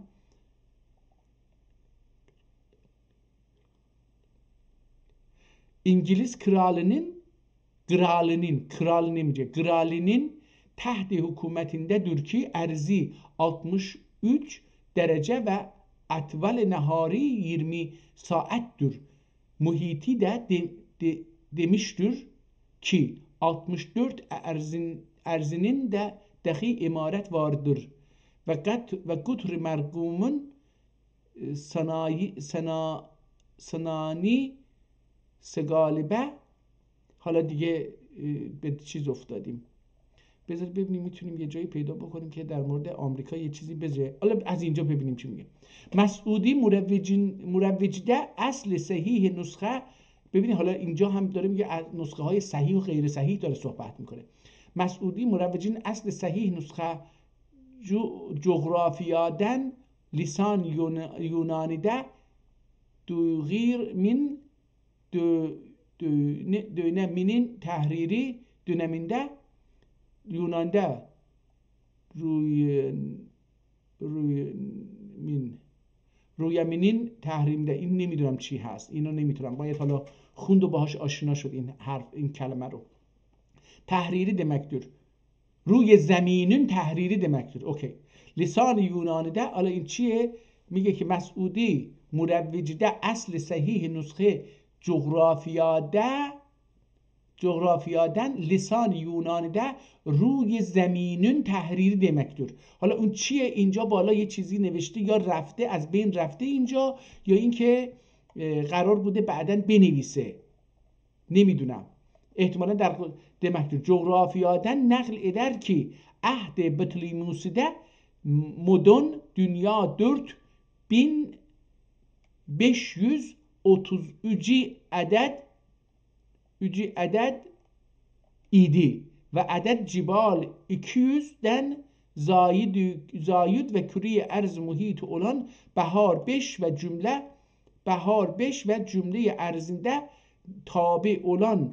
İngiliz kralının tahti hükümetindedir ki erzi 63 derece ve atval nehari 20 saattir. Muhiti de demiştir ki 64 erzinin de dahi imaret vardır. Ve kutr mergumun sanani سگالبه. حالا دیگه به چیز افتادیم. بذار ببینیم میتونیم یه جایی پیدا بکنیم که در مورد آمریکا یه چیزی بذاره. حالا از اینجا ببینیم چی میگه. مسعودی مروجده اصل صحیح نسخه. ببینید حالا اینجا هم داره میگه نسخه های صحیح و غیر صحیح داره صحبت میکنه. مسعودی مروجین اصل صحیح نسخه جغرافیادن lisan Yunani'de döneminin tahriri döneminde Yunan'da رویمینین تحریمده. این نمیدونم چی هست، اینو نمیتونم، باید حالا خوند و باهاش آشنا شد این کلمه رو. تحریری demektir. روی زمینین تحریری demektir. اوکی. لسان یونانی ده، حالا این چیه؟ میگه که مسعودی مروجده اصل صحیح نسخه جغرافیادن لسان یونانی ده روی زمینین تحریری demektir. حالا اون چیه؟ اینجا بالا یه چیزی نوشته، یا رفته از بین رفته اینجا، یا اینکه قرار بوده بعداً بنویسه، نمیدونم. احتمالاً در demektir. Coğrafyadan nakl eder ki ahd Batlimus'da modern dünya 4533 adet idi ve adet cibal 200'den zayid ve küre arz muhit olan Bahar 5 ve cümle erzinde tabi olan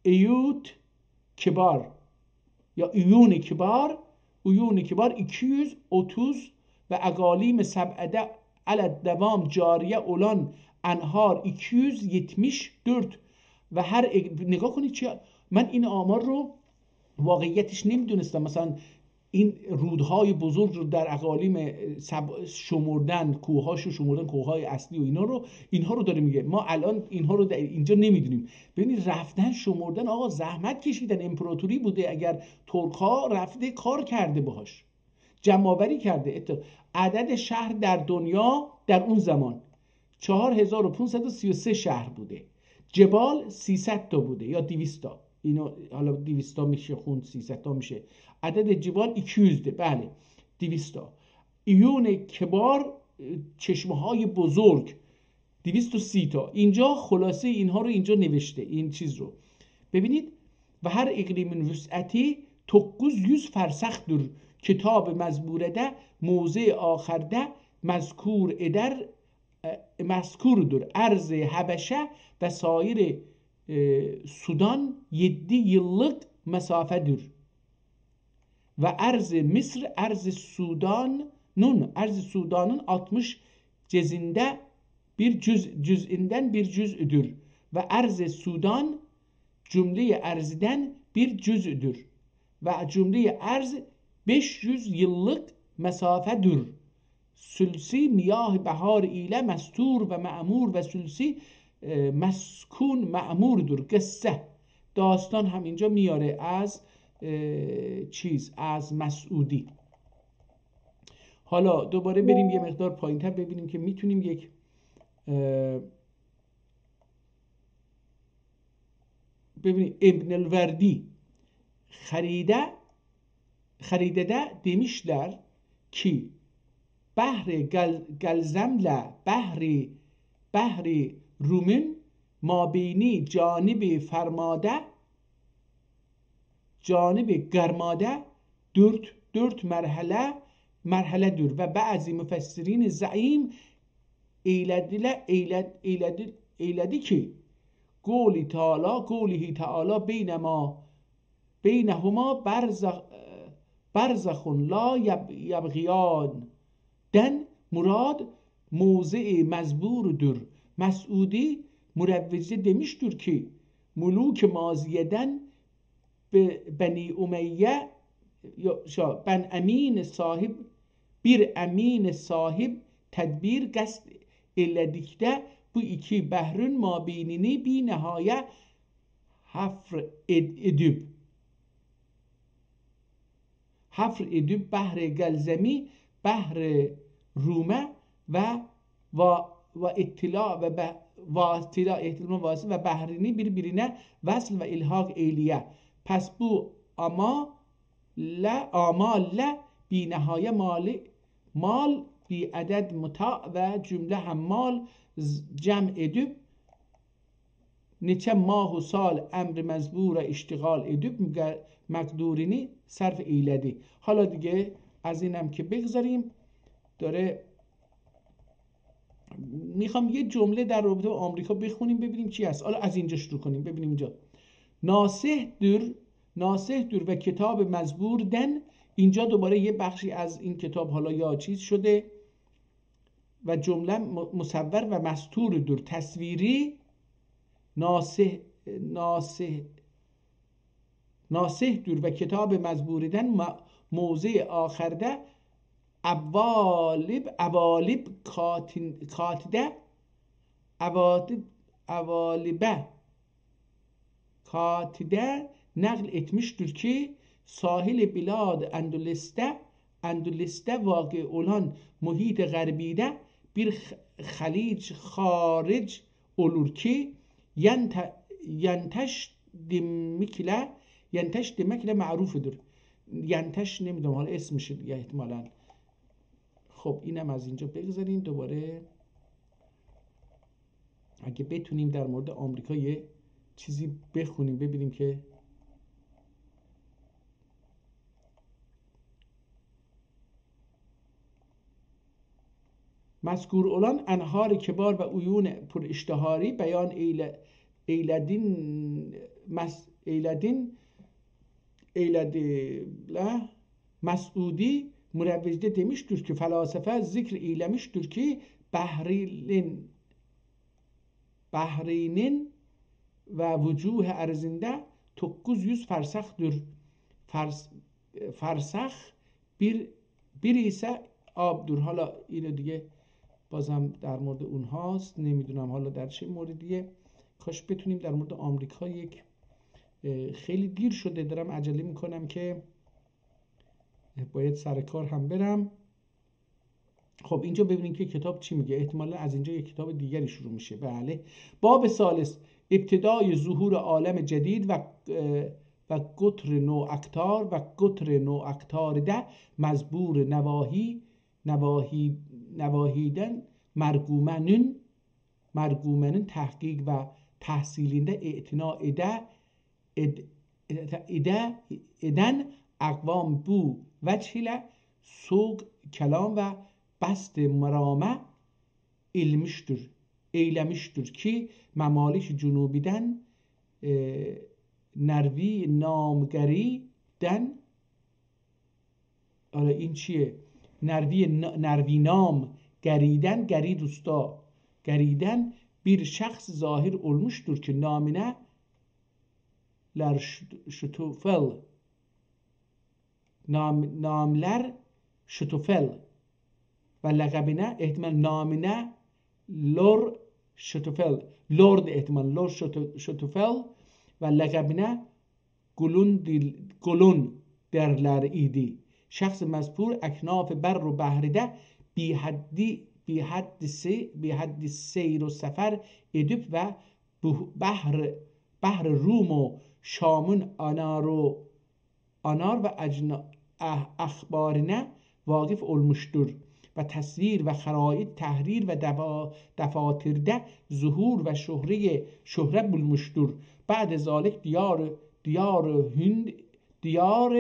ایوت کبار یا ایون کبار 230 ve egalim seb'ede aled devam cariye olan انهار 274 و هر نگاه کنید چه من این آمار رو واقعیتش نمیدونستم. مثلا این رودهای بزرگ رو در اقالیم شمردن، کوههاشو شمردن، کوههای اصلی و اینها رو داره میگه. ما الان اینها رو اینجا نمیدونیم. ببینید رفتن شمردن، آقا زحمت کشیدن، امپراتوری بوده، اگر ترک ها رفته کار کرده باهاش، جمع‌آوری کرده. عدد شهر در دنیا در اون زمان 4533 شهر بوده، جبال 300 تا بوده یا 200 تا، اینو حالا 200 تا میشه خوند، 300 تا میشه. عدد جبال 200 بله 200 تا. ایون کبار چشمه های بزرگ 230 تا. اینجا خلاصه اینها رو اینجا نوشته، این چیز رو ببینید. و her اقلیmin vüs'ati 900 fersahdır kitap mezburede موضع آخرده mezkurdur arz Habeşe ve sair Sudan 7 yıllık mesafedir ve arz Mısır arz Sudan'ın 60 cezinde bir cüz'inden bir cüz'üdür ve arz Sudan cümle erzden bir cüz'üdür ve cümle erz 500 yıllık mesafedir. Sülsi miyah behar ile mestur ve ma'mur ve sülsi مسکون معموردور. قصه داستان هم اینجا میاره از از مسعودی. حالا دوباره بریم یه مقدار پایین‌تر ببینیم که میتونیم یک ببینیم ابن الوردی خریده demişler ki Bahri Galzem'le Bahri Rum'un mabeyni canibi garmade 4 merhaledir ve bazı müfessirin zaim eyledi ki Goli Teala beynehuma barzakhun la yabghiyan den murad موضع مزبورdur. Mes'udi müravvize demiştir ki muluk maziyeden Beni Umeyye ben emin sahip bir emin sahip tedbir qasd elədikdə bu iki bəhrün mabinini bir nəhaya hafr edib bəhr-i Gəlzəmi bəhr-i Rumə ve اطلاع ve behrini birbirine vesl ve ilhak eyliye. Pes bu amalle bi nehaye mal bi aded muta ve cümle hammal cem edip neçe mahu sal emri mezbura iştigal edip mekdurini sarf eyledi. حالا دیگه از اینم که بگذاریم. داره میخوام یه جمله در رابطه با آمریکا بخونیم ببینیم چی هست. حالا از اینجا شروع کنیم. ببینیم اینجا ناسح دور و کتاب مزبور دن. اینجا دوباره یه بخشی از این کتاب حالا یا چیز شده و جمله مصور و مستور دور تصویری. ناسح دور و کتاب مزبور دن موضع آخرده اوالیب کاتده نقل etmiştir ki sahil bilad اندلسته واقع olan محیط غربیده bir خلیج خارج olur ki ینتش demekle معروفdur. ینتش نمیدونم حالا اسمشه یا احتمالاً. خب اینم از اینجا بگذاریم. دوباره اگه بتونیم در مورد آمریکا یه چیزی بخونیم ببینیم که مذکور olan انهار کبار و عیون پر اشتهاری بیان Mesudi mürebbizde demiştir ki felasefe zikr eylemiştir ki Bahrinin ve vücuh erzinde 900 fersahtır. Fersah bir ise آبdur. حالا اینو دیگه بازم در مورد اونهاست، نمیدونم حالا در چه موردیه. کاش بتونیم در مورد آمریکا خیلی دیر شده، دارم عجله میکنم که باید سر کار هم برم. خب اینجا ببینیم که کتاب چی میگه. احتمالا از اینجا یک کتاب دیگری شروع میشه. بله. باب ثالث، ابتدای ظهور عالم جدید و قطر نواکتار و قطر نواکتار ده مزبور نواهیدن مرگومنن تحقیق و تحصیلینده اعتناع eden اقوام bu vecihle soğuk kelam ve bast merame eylemiştir ki memalik cunubiden نروی نامگریدن. حالا این چیه؟ نروی نام گریدن، گرید usta گریدن bir şahs zahir olmuştur ki namine şutufel namler şutufel ve lakabine ihtimal namine lor şutufel lord ihtimal lor şutufel ve lakabine gulun derler idi. Şahs mezkur eknaf ber و بحرده بی حد سیر و سفر edip ve بحر روم و شامون anar ve akhbarine vakıf olmuştur ve tasvir ve harait tahrir ve defatirde zuhur ve şöhre bulmuştur. بعد ذلك دیار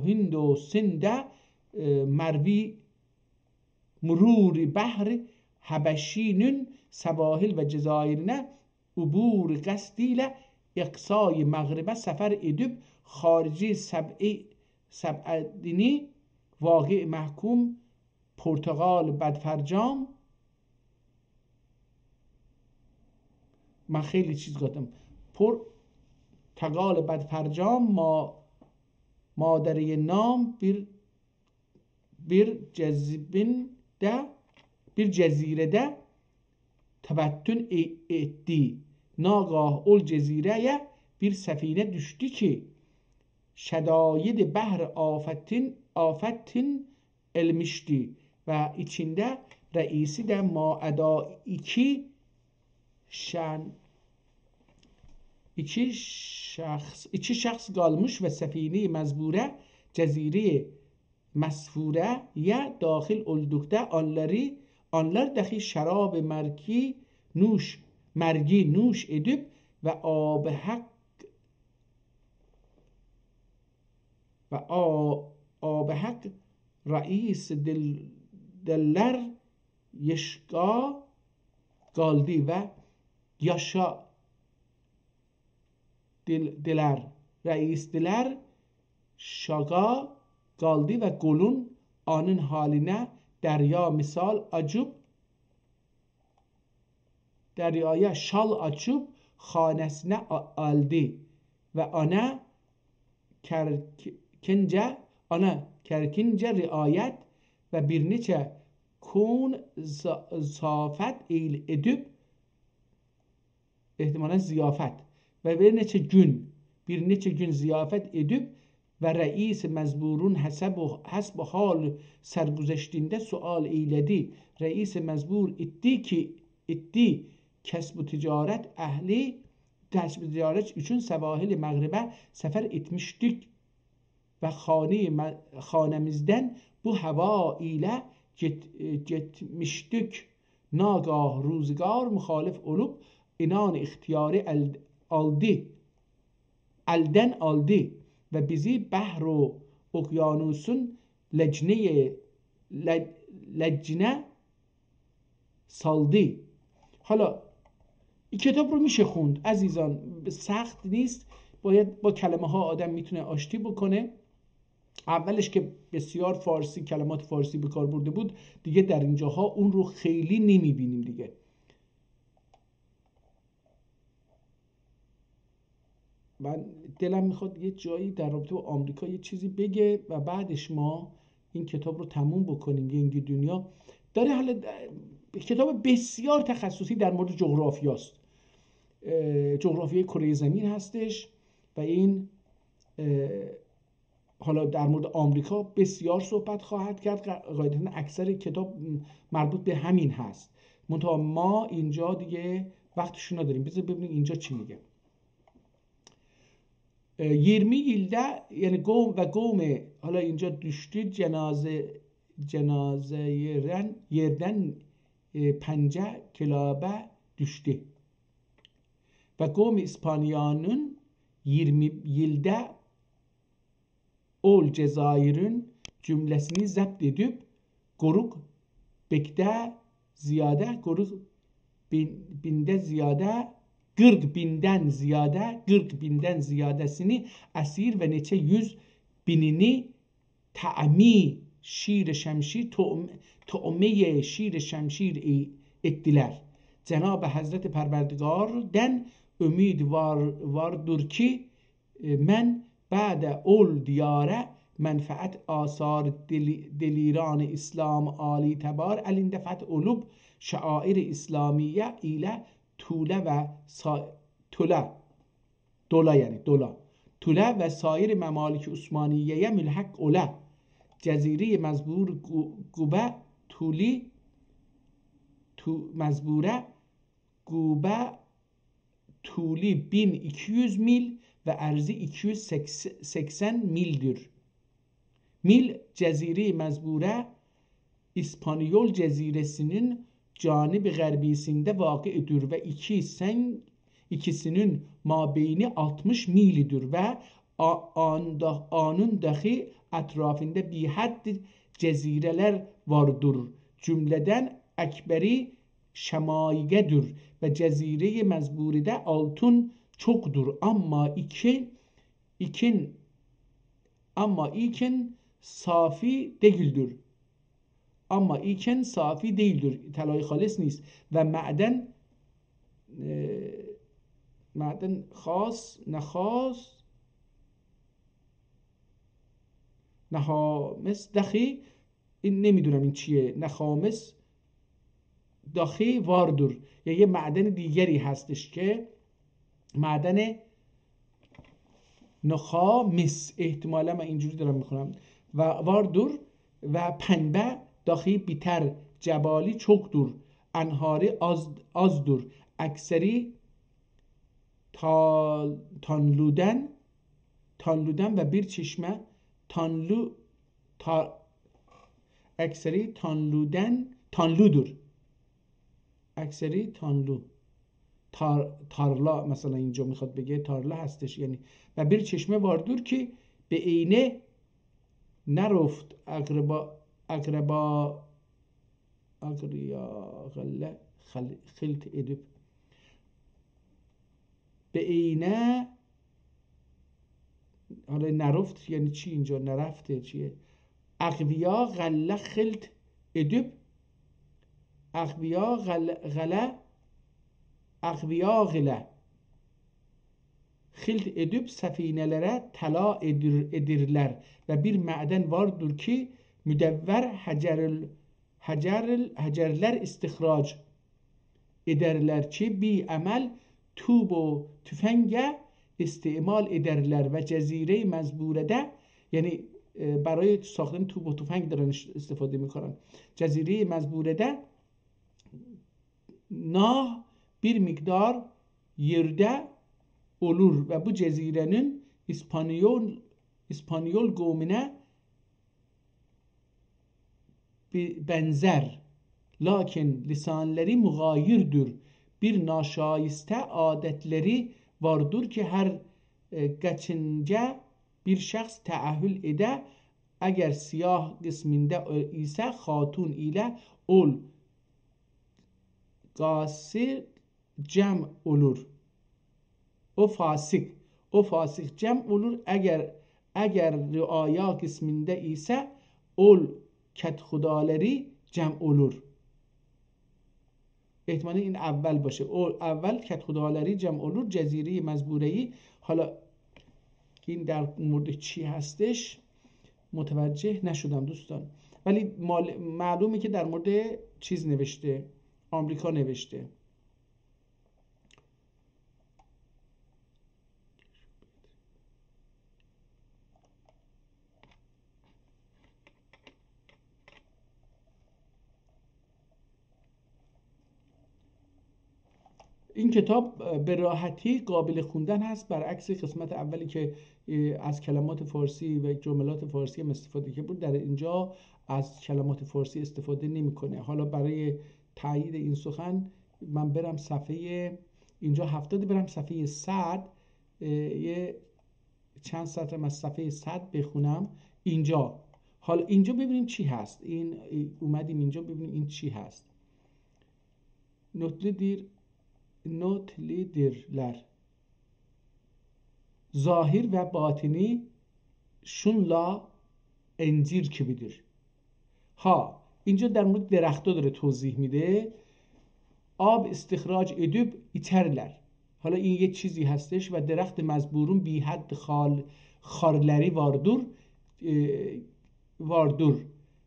هند و سنده مروی مرور بحر حبشینün سواحل ve cezayirine ubur qasdiyle اقصای مغربه سفر edip خارجی سبعدینی واقع محکوم پرتغال بدفرجام. من خیلی چیز گفتم. پرتغال بدفرجام مادری نام bir cezirede tebettün etti. Nagah ol cezireye bir sefine düştü ki şedayid behr afetin elmişti ve içinde reisi de maada iki şahs kalmış ve sefine mezbure cezire مسفوره یا داخل oldukta onlar dahi şarab mergi nuş edip ve abehak reis diller yeşka kaldı ve yaşa diler reis diler şaga kaldı ve golun anın haline derya misal açıp deryaya şal açıp hanesine aldı ve ana kerkince riayet ve bir neçe kun zafet edip ihtimalen ziyafet ve bir neçe gün ziyafet edip ve reis mezburun hasb hal sergüzeştinde sual eyledi. Reis mezbur itti kesb ticaret için sevahil Mağrib'e sefer etmiştik ve hanemizden bu hava ile gitmiştik. Nagah ruzgar muhalif olup inan ihtiyarı elden aldı ve bizi behr و okyanusun lejne saldı. Hala این کتاب رو میشه خوند عزیزان، سخت نیست، باید با کلمه ها آدم میتونه آشتی بکنه. اولش که بسیار فارسی، کلمات فارسی به کار برده بود، دیگه در اینجاها اون رو خیلی نمیبینیم دیگه. من دلم میخواد یه جایی در رابطه با آمریکا یه چیزی بگه و بعدش ما این کتاب رو تموم بکنیم. ینگ دنیا داره حالا کتاب بسیار تخصصی در مورد جغرافیاست، جغرافیای کره زمین هستش و این حالا در مورد آمریکا بسیار صحبت خواهد کرد. قاعدتاً اکثر کتاب مربوط به همین هست، منتها ما اینجا دیگه وقتشو نداریم. بذار ببینیم اینجا چی میگه. 20 yılda yani قوم حالا اینجا düştü cenaze yerden 5 kilobe düştü ve قوم İspanya'nın 20 yılda ol Cezayir'in cümlesini zapt edip Goruk bekte ziyade Goruk binde ziyade 40 binden ziyadesini esir ve neçe 100 binini ta'mi şir şemşir tu'me şir şemşir ettiler. Cenab-ı Hazreti Perverdigar'den ümid vardır ki men ba'de ol diyare menfaat asar deliran İslam Ali tebar elinde feth olub şair İslamiye ile Tule ve Tule ve sair memalik Osmaniye'ye mülhak ola. Cezire mezbur gube mezbure gube tuli 1200 mil ve erzi 280 mildir. Mil cezire mezbure İspanyol ceziresinin canib garbisinde vakıdır ve ikisinin mabeyni 60 milidir ve anın dahi etrafında bir hadd cezireler vardır. Cümleden ekberi şemaigedir ve cezire mezburide altın çoktur ama ikin safi değildir. Ama iken safi değildir. طلای خالص نیست و معدن خاص نخامس دخی، این نمیدونم این چیه، نخامس داخی واردور، یا یه معدن دیگری هستش که معدن نخامس، احتمالا من اینجوری دارم میخونم، و واردور و پنبه داخی بیتر جبالی çoktur انهاری azdır اکثری تانلودن و bir çeşme اکثری تانلوdur اکثری تانلو تارلا مثلا اینجا میخواد بگه تارلا هستش یعنی و bir çeşme vardır ki به عینه نرفت akraba خلط edip به عینه، حالا نرفت یعنی چی اینجا، نرفته چیه، اقویا غله خلط edip اقویا غله خلط edip سفینelere tala edirler ve bir maden vardır ki müdevver hacerler istihraç ederler ki bir amel توب و تفنگ استعمال ederler و جزیره مزبورده، یعنی برای ساختن توپ و تفنگ دارن استفاده میکنن. جزیره مزبورده nah bir miktar yerde olur ve bu cezirenin İspanyol kavmine benzer, lakin lisanları mugayirdir. Bir naşaiste adetleri vardır ki her geçince bir şahs teahhül ede, eğer siyah kısmında ise hatun ile ol جمع olur. O fasık. O fasık cem olur. Eğer riaya kısmında ise ol kedhudaları cem olur. احتمالا این اول باشه. اول کدخداوری جمع olur. جزیره مزبوره‌ای. حالا این در مورد چی هستش متوجه نشدم دوستان، ولی معلومه که در مورد چیز نوشته، آمریکا نوشته. این کتاب به راحتی قابل خوندن هست، برعکس قسمت اولی که از کلمات فارسی و جملات فارسی هم استفاده که بود. در اینجا از کلمات فارسی استفاده نمیکنه. حالا برای تایید این سخن من برم صفحه اینجا 70، برم صفحه 100 یه چند سطر از صفحه 100 بخونم اینجا. حالا اینجا ببینیم چی هست. این اومدیم اینجا ببینیم این چی هست. notlidirler. Zahir ve batini şunla encir gibidir. Ha اینجا در مورد درختا داره توضیح میده. آب استخراج edip içerler. حالا این یه چیزی هستش و درخت مزبورون بی حد خارلری vardır.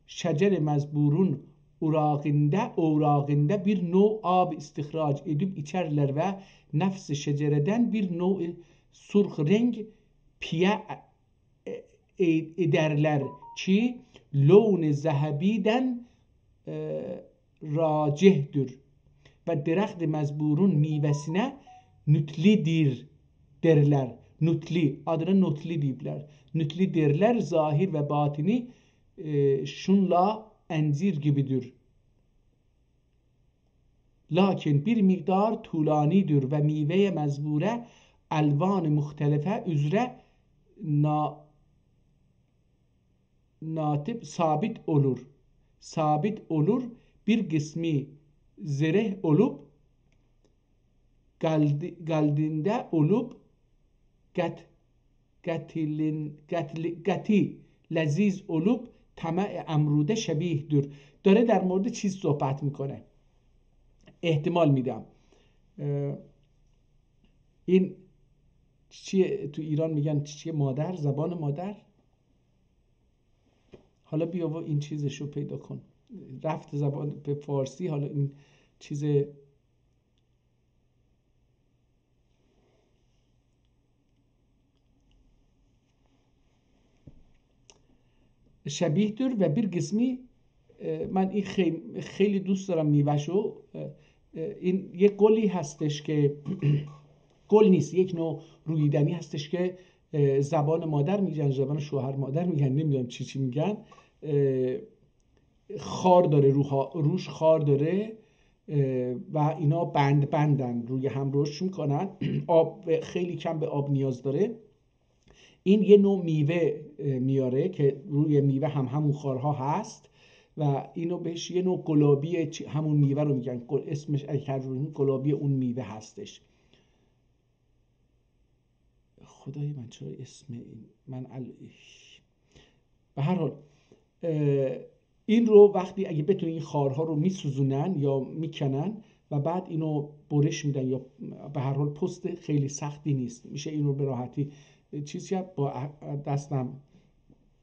Şecer mezburun Urağında bir növ ab istihraç edip içerler ve nefs-i şecereden bir növ surh renk piye ederler ki lon zehebiden racihdir ve derekt mezburun meyvesine nütlidir derler. Nütli, adına nütli deyibler. Nütli derler, zahir ve batini şunla encir gibidir. Lakin bir miktar tulanidir ve meyve mezbure elvan muhtelife üzere natip sabit olur. Sabit olur. Bir kısmı zireh olup galdinde olup gati leziz olup طمع امروده شبیه‌دür. داره در مورد چیز صحبت میکنه. احتمال میدم این چیه تو ایران میگن چیه؟ مادر، زبان مادر. حالا بیا و این چیزشو پیدا کن. رفت زبان به فارسی. حالا این چیز شبیه‌دür و bir قسمی من این خیلی دوست دارم میوه‌شو. این یک گلی هستش که گل نیست، یک نوع رویدنی هستش که زبان مادر میگن، زبان شوهر مادر میگن، نمیدونم چی میگن. خار داره، روش خار داره و اینا بندن روی هم رشد میکنن. آب خیلی کم به آب نیاز داره. این یه نوع میوه میاره که روی میوه همون خارها هست و اینو بهش یه نوع گلابی همون میوه رو میگن. اسمش گلابی اون میوه هستش. خدای من چرا اسم من به هر حال این رو وقتی اگه بتونی این خارها رو میسوزونن یا میکنن و بعد اینو برش میدن، یا به هر حال پست خیلی سختی نیست، میشه اینو به راحتی چیز کرد. با دستم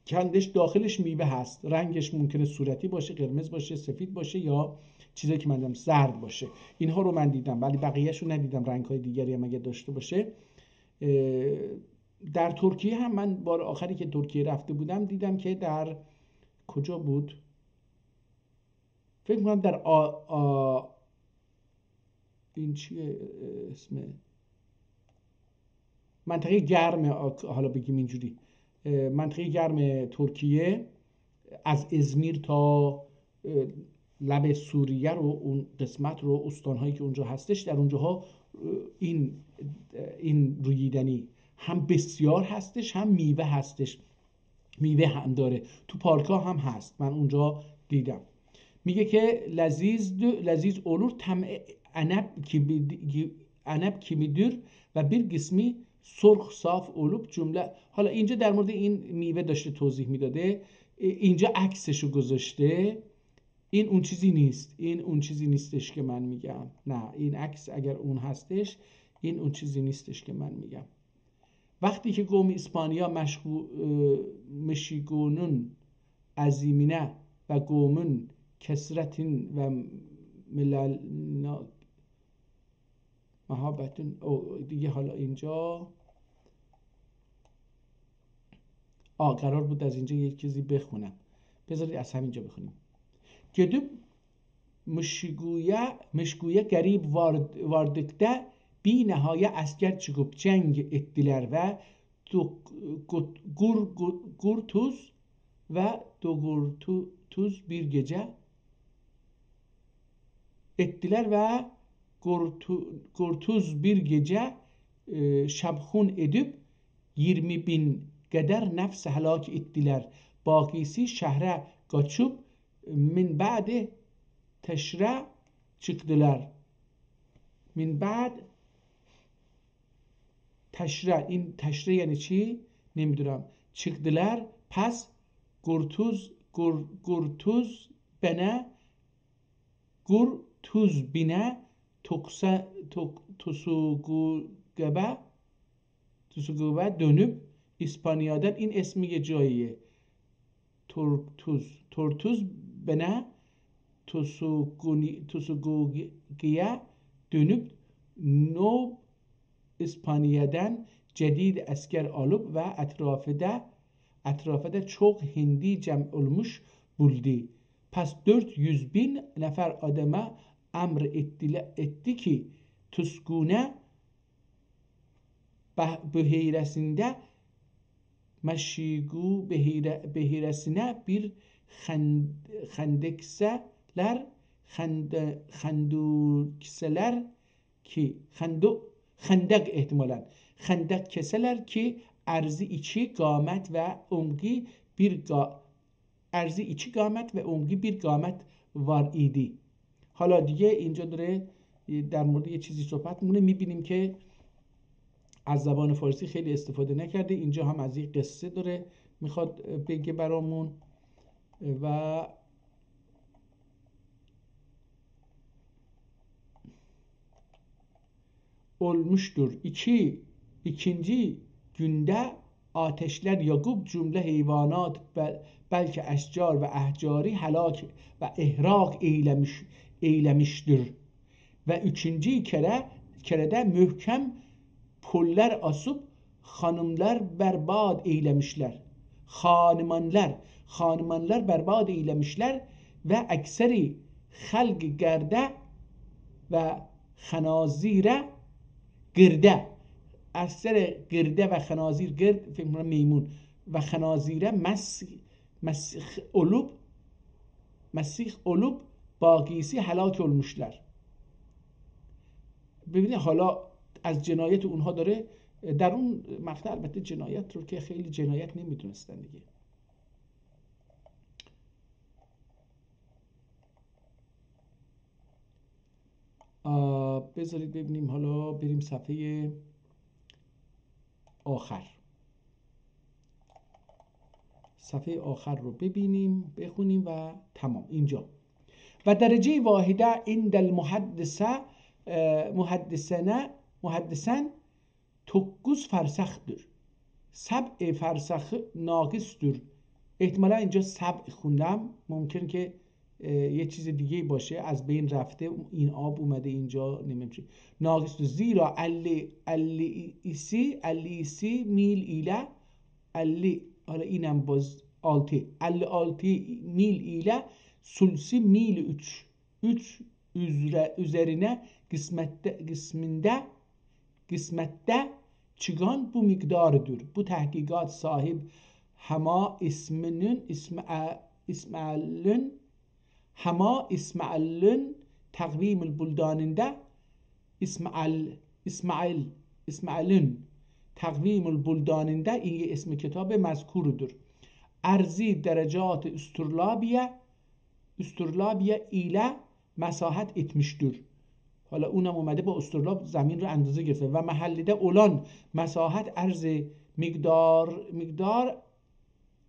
کندش. داخلش میوه هست، رنگش ممکنه صورتی باشه، قرمز باشه، سفید باشه، یا چیزایی که من دیدم زرد باشه. اینها رو من دیدم ولی بقیه‌شو ندیدم. رنگ‌های دیگری هم اگه داشته باشه. در ترکیه هم من بار آخری که ترکیه رفته بودم دیدم که در کجا بود؟ فکر می‌کنم در این چیه اسم منطقه گرم، حالا بگیم اینجوری، منطقه گرم ترکیه از ازمیر تا لب سوریه رو، اون قسمت رو، استانهایی که اونجا هستش، در اونجاها این رویدنی هم بسیار هستش، هم میوه هستش. میوه هم داره. تو پارک ها هم هست، من اونجا دیدم. میگه که لذیذ olur عنب کمیدür و bir قسمی سرخ صاف olup جمله. حالا اینجا در مورد این میوه داشته توضیح میداده، اینجا عکسشو گذاشته. این اون چیزی نیست، این اون چیزی نیستش که من میگم. نه، این عکس اگر اون هستش، این اون چیزی نیستش که من میگم. وقتی که قوم اسپانیا مشیگونun عظیمینه و قومun کسرتین و ملل محبتون دیگه. حالا اینجا قرار بود از اینجا یک چیزی بخونم، بذارید از همینجا بخونیم. Gedib Mişgu'ya garip vardıkta bir nehaye asker çıkıp cenk ettiler ve Gurtuz ve Dogurtuz bir gece ettiler ve Gurtuz bir gece şabhun edip 20.000 kadar nefs helak ettiler. Bakisi şehre kaçıp min ba'de teşre çıktılar. Min ba'd teşre, این teşre یعنی چی؟ نمیدونم. çıktılar. پس Gurtuz bine Tusugube dönüp İspanya'dan این اسم یه جاییه. Tortuz bine Tusugugi'ye dönüp Nov İspanya'dan cedid asker alıp ve etrafında çok Hindi cem olmuş buldu. Pes 400.000 nefer adama emr etti ki Tuskune behiresinde Meşigu behiresine bir xendukseler ki xendek ihtimalen xendek keseler ki arzi içi gamet ve umgi bir gamet var idi. حالا دیگه اینجا داره در مورد یه چیزی صحبت می‌کنه. می‌بینیم که از زبان فارسی خیلی استفاده نکرده. اینجا هم از یک قصه dاره میخواد بگه برامون و olmuştur. İkinci günde ateşler yakıp cümle hayvanat belki eşcar ve ahcari helak ve ihraq eylemiştir. Ve üçüncü kerede mühkem puller asıp hanımlar berbat eylemişler. Hanımanlar berbat eylemişler ve ekseri halk gerde ve xنازیر گرده. اکثر گرده و خنازیر گرد فکر کنم میمون و خنازیره مسیح olup باقیسی هلاک olmuşlar. ببینید حالا از جنایت اونها داره. در اون مقطع البته جنایت رو که خیلی جنایت نمیدونستن دیگه. بذارید ببینیم. حالا بریم صفحه آخر. صفحه آخر رو ببینیم، بخونیم و تمام. اینجا و درجه واحده عند محدثن 9 فرسخdır. 7 فرسخ ناقصdır. احتمالا اینجا 7 خوندم، ممکن که یه چیز دیگه باشه، از بین رفته، این آب اومده اینجا نمیشه. ناقص زیرا الیسی میل ایله حالا اینم باز 56 mil ile sulsi mil 3 üzerine kısmette çıkan bu miktarıdır. Bu tahkikat sahip Hama İsmail'in takvim-ül buldanında İsmail'in takvim-ül buldanında این اسم کتاب مذکورdur. ارزی درجات استرلابیه ile mesahat etmiştir. حالا اونم اومده با استرلاب زمین رو اندازه گرفته و محلیده اولان مساحت عرض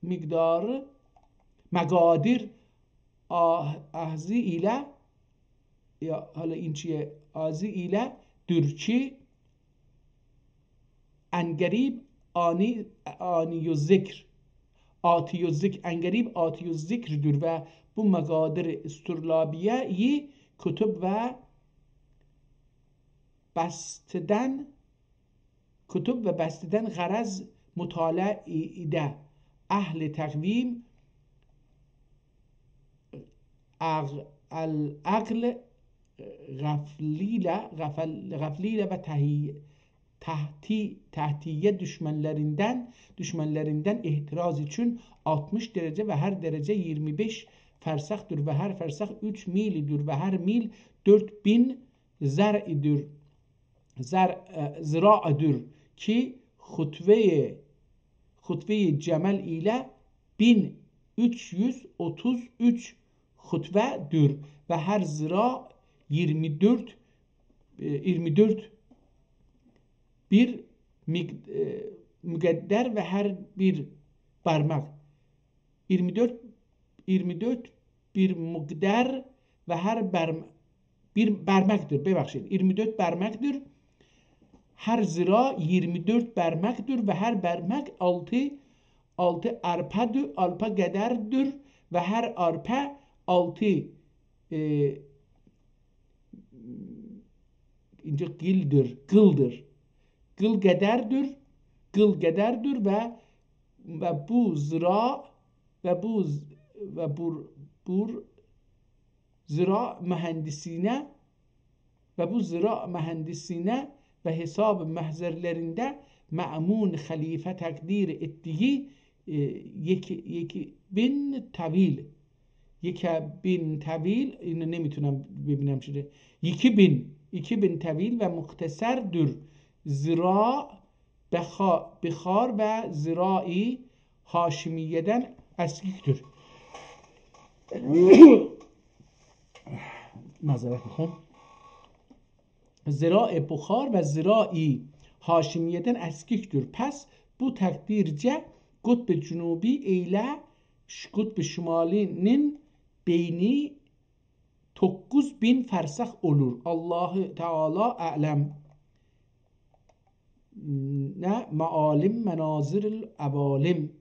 مقدار مقادیر احزی ایله، یا حالا این چیه، آزی ایله درچی انگریب آنی و ذکر آتی و ذکر انگریب آتی و ذکر دور و bu مقادر استرلابیه کتب و بستدن غرض مطالعه ایده اهل تقویم العقل غفلیله و tahtiye düşmanlarından ihtiraz için 60 derece ve her derece 25 fersahtır ve her fersah 3 milidir ve her mil 4000 zira'dır ki hutve cemel ile 1333 hutvedir ve her zira 24 bir mügedder ve her bir parmak 24 bir mügedder ve her bir parmaktır. Bebakşid 24 parmaktır. Her zira 24 parmaktır ve her parmak 6 arpa gederdir ve her arpa 6 ince kıldır. Kıl gederdir ve bu zira ve bu zira mühendisine ve hesab mahzerlerinde ma'mun halife takdir ettiği 2000 tavil اینو نمیتونم ببینم چیه 2000 طویل و مختصر زراع بخار و زراعی هاشمیدن اسکیکتر معذرت میخوام زراع بخار و زراعی هاشمیدن اسکیکتر پس bu takdirce kutb Cunubi ile kutb Şimali'nin beyni 9000 fersah olur. Allah Teala alem. Ne maalim menazir abalim.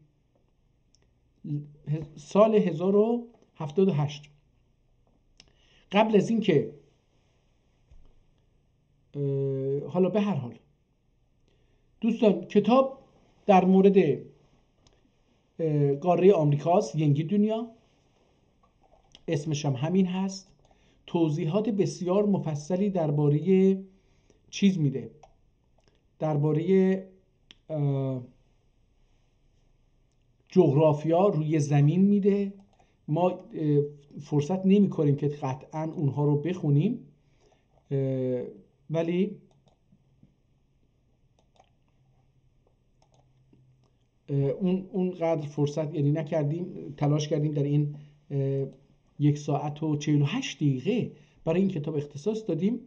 سال 1078 قبل از این که حالا به هر حال دوستان کتاب در مورد قاره آمریکاست، ینگی دنیا اسمش هم همین هست. توضیحات بسیار مفصلی درباره چیز میده، درباره جغرافیا روی زمین میده. ما فرصت نمی کنیم که قطعا اونها رو بخونیم، ولی اونقدر فرصت یعنی نکردیم، تلاش کردیم در این 1 ساعت و 48 دقیقه برای این کتاب اختصاص دادیم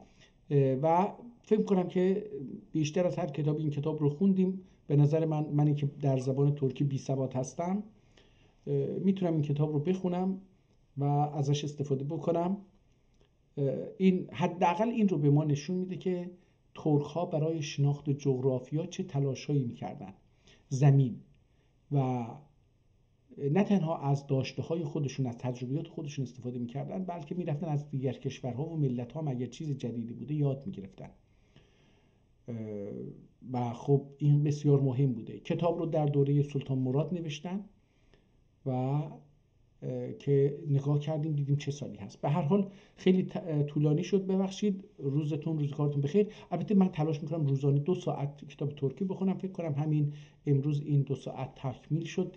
و فکر کنم که بیشتر از هر کتاب این کتاب رو خوندیم. به نظر منی که در زبان ترکی بی سواد هستم میتونم این کتاب رو بخونم و ازش استفاده بکنم. این حداقل این رو به ما نشون میده که ترک‌ها برای شناخت جغرافیا چه تلاشایی میکردن. زمین و نه تنها از داشته‌های خودشون، از تجربیات خودشون استفاده میکردن، بلکه میرفتن از دیگر کشورها و ملت‌ها اگر چیز جدیدی بوده یاد میگرفتن و خب این بسیار مهم بوده. کتاب رو در دوره سلطان مراد نوشتن و که نگاه کردیم دیدیم چه سالی هست. به هر حال خیلی طولانی شد، ببخشید. روزگارتون بخیر. البته من تلاش میکنم روزانه 2 ساعت کتاب ترکی بخونم. فکر کنم همین امروز این 2 ساعت تکمیل شد.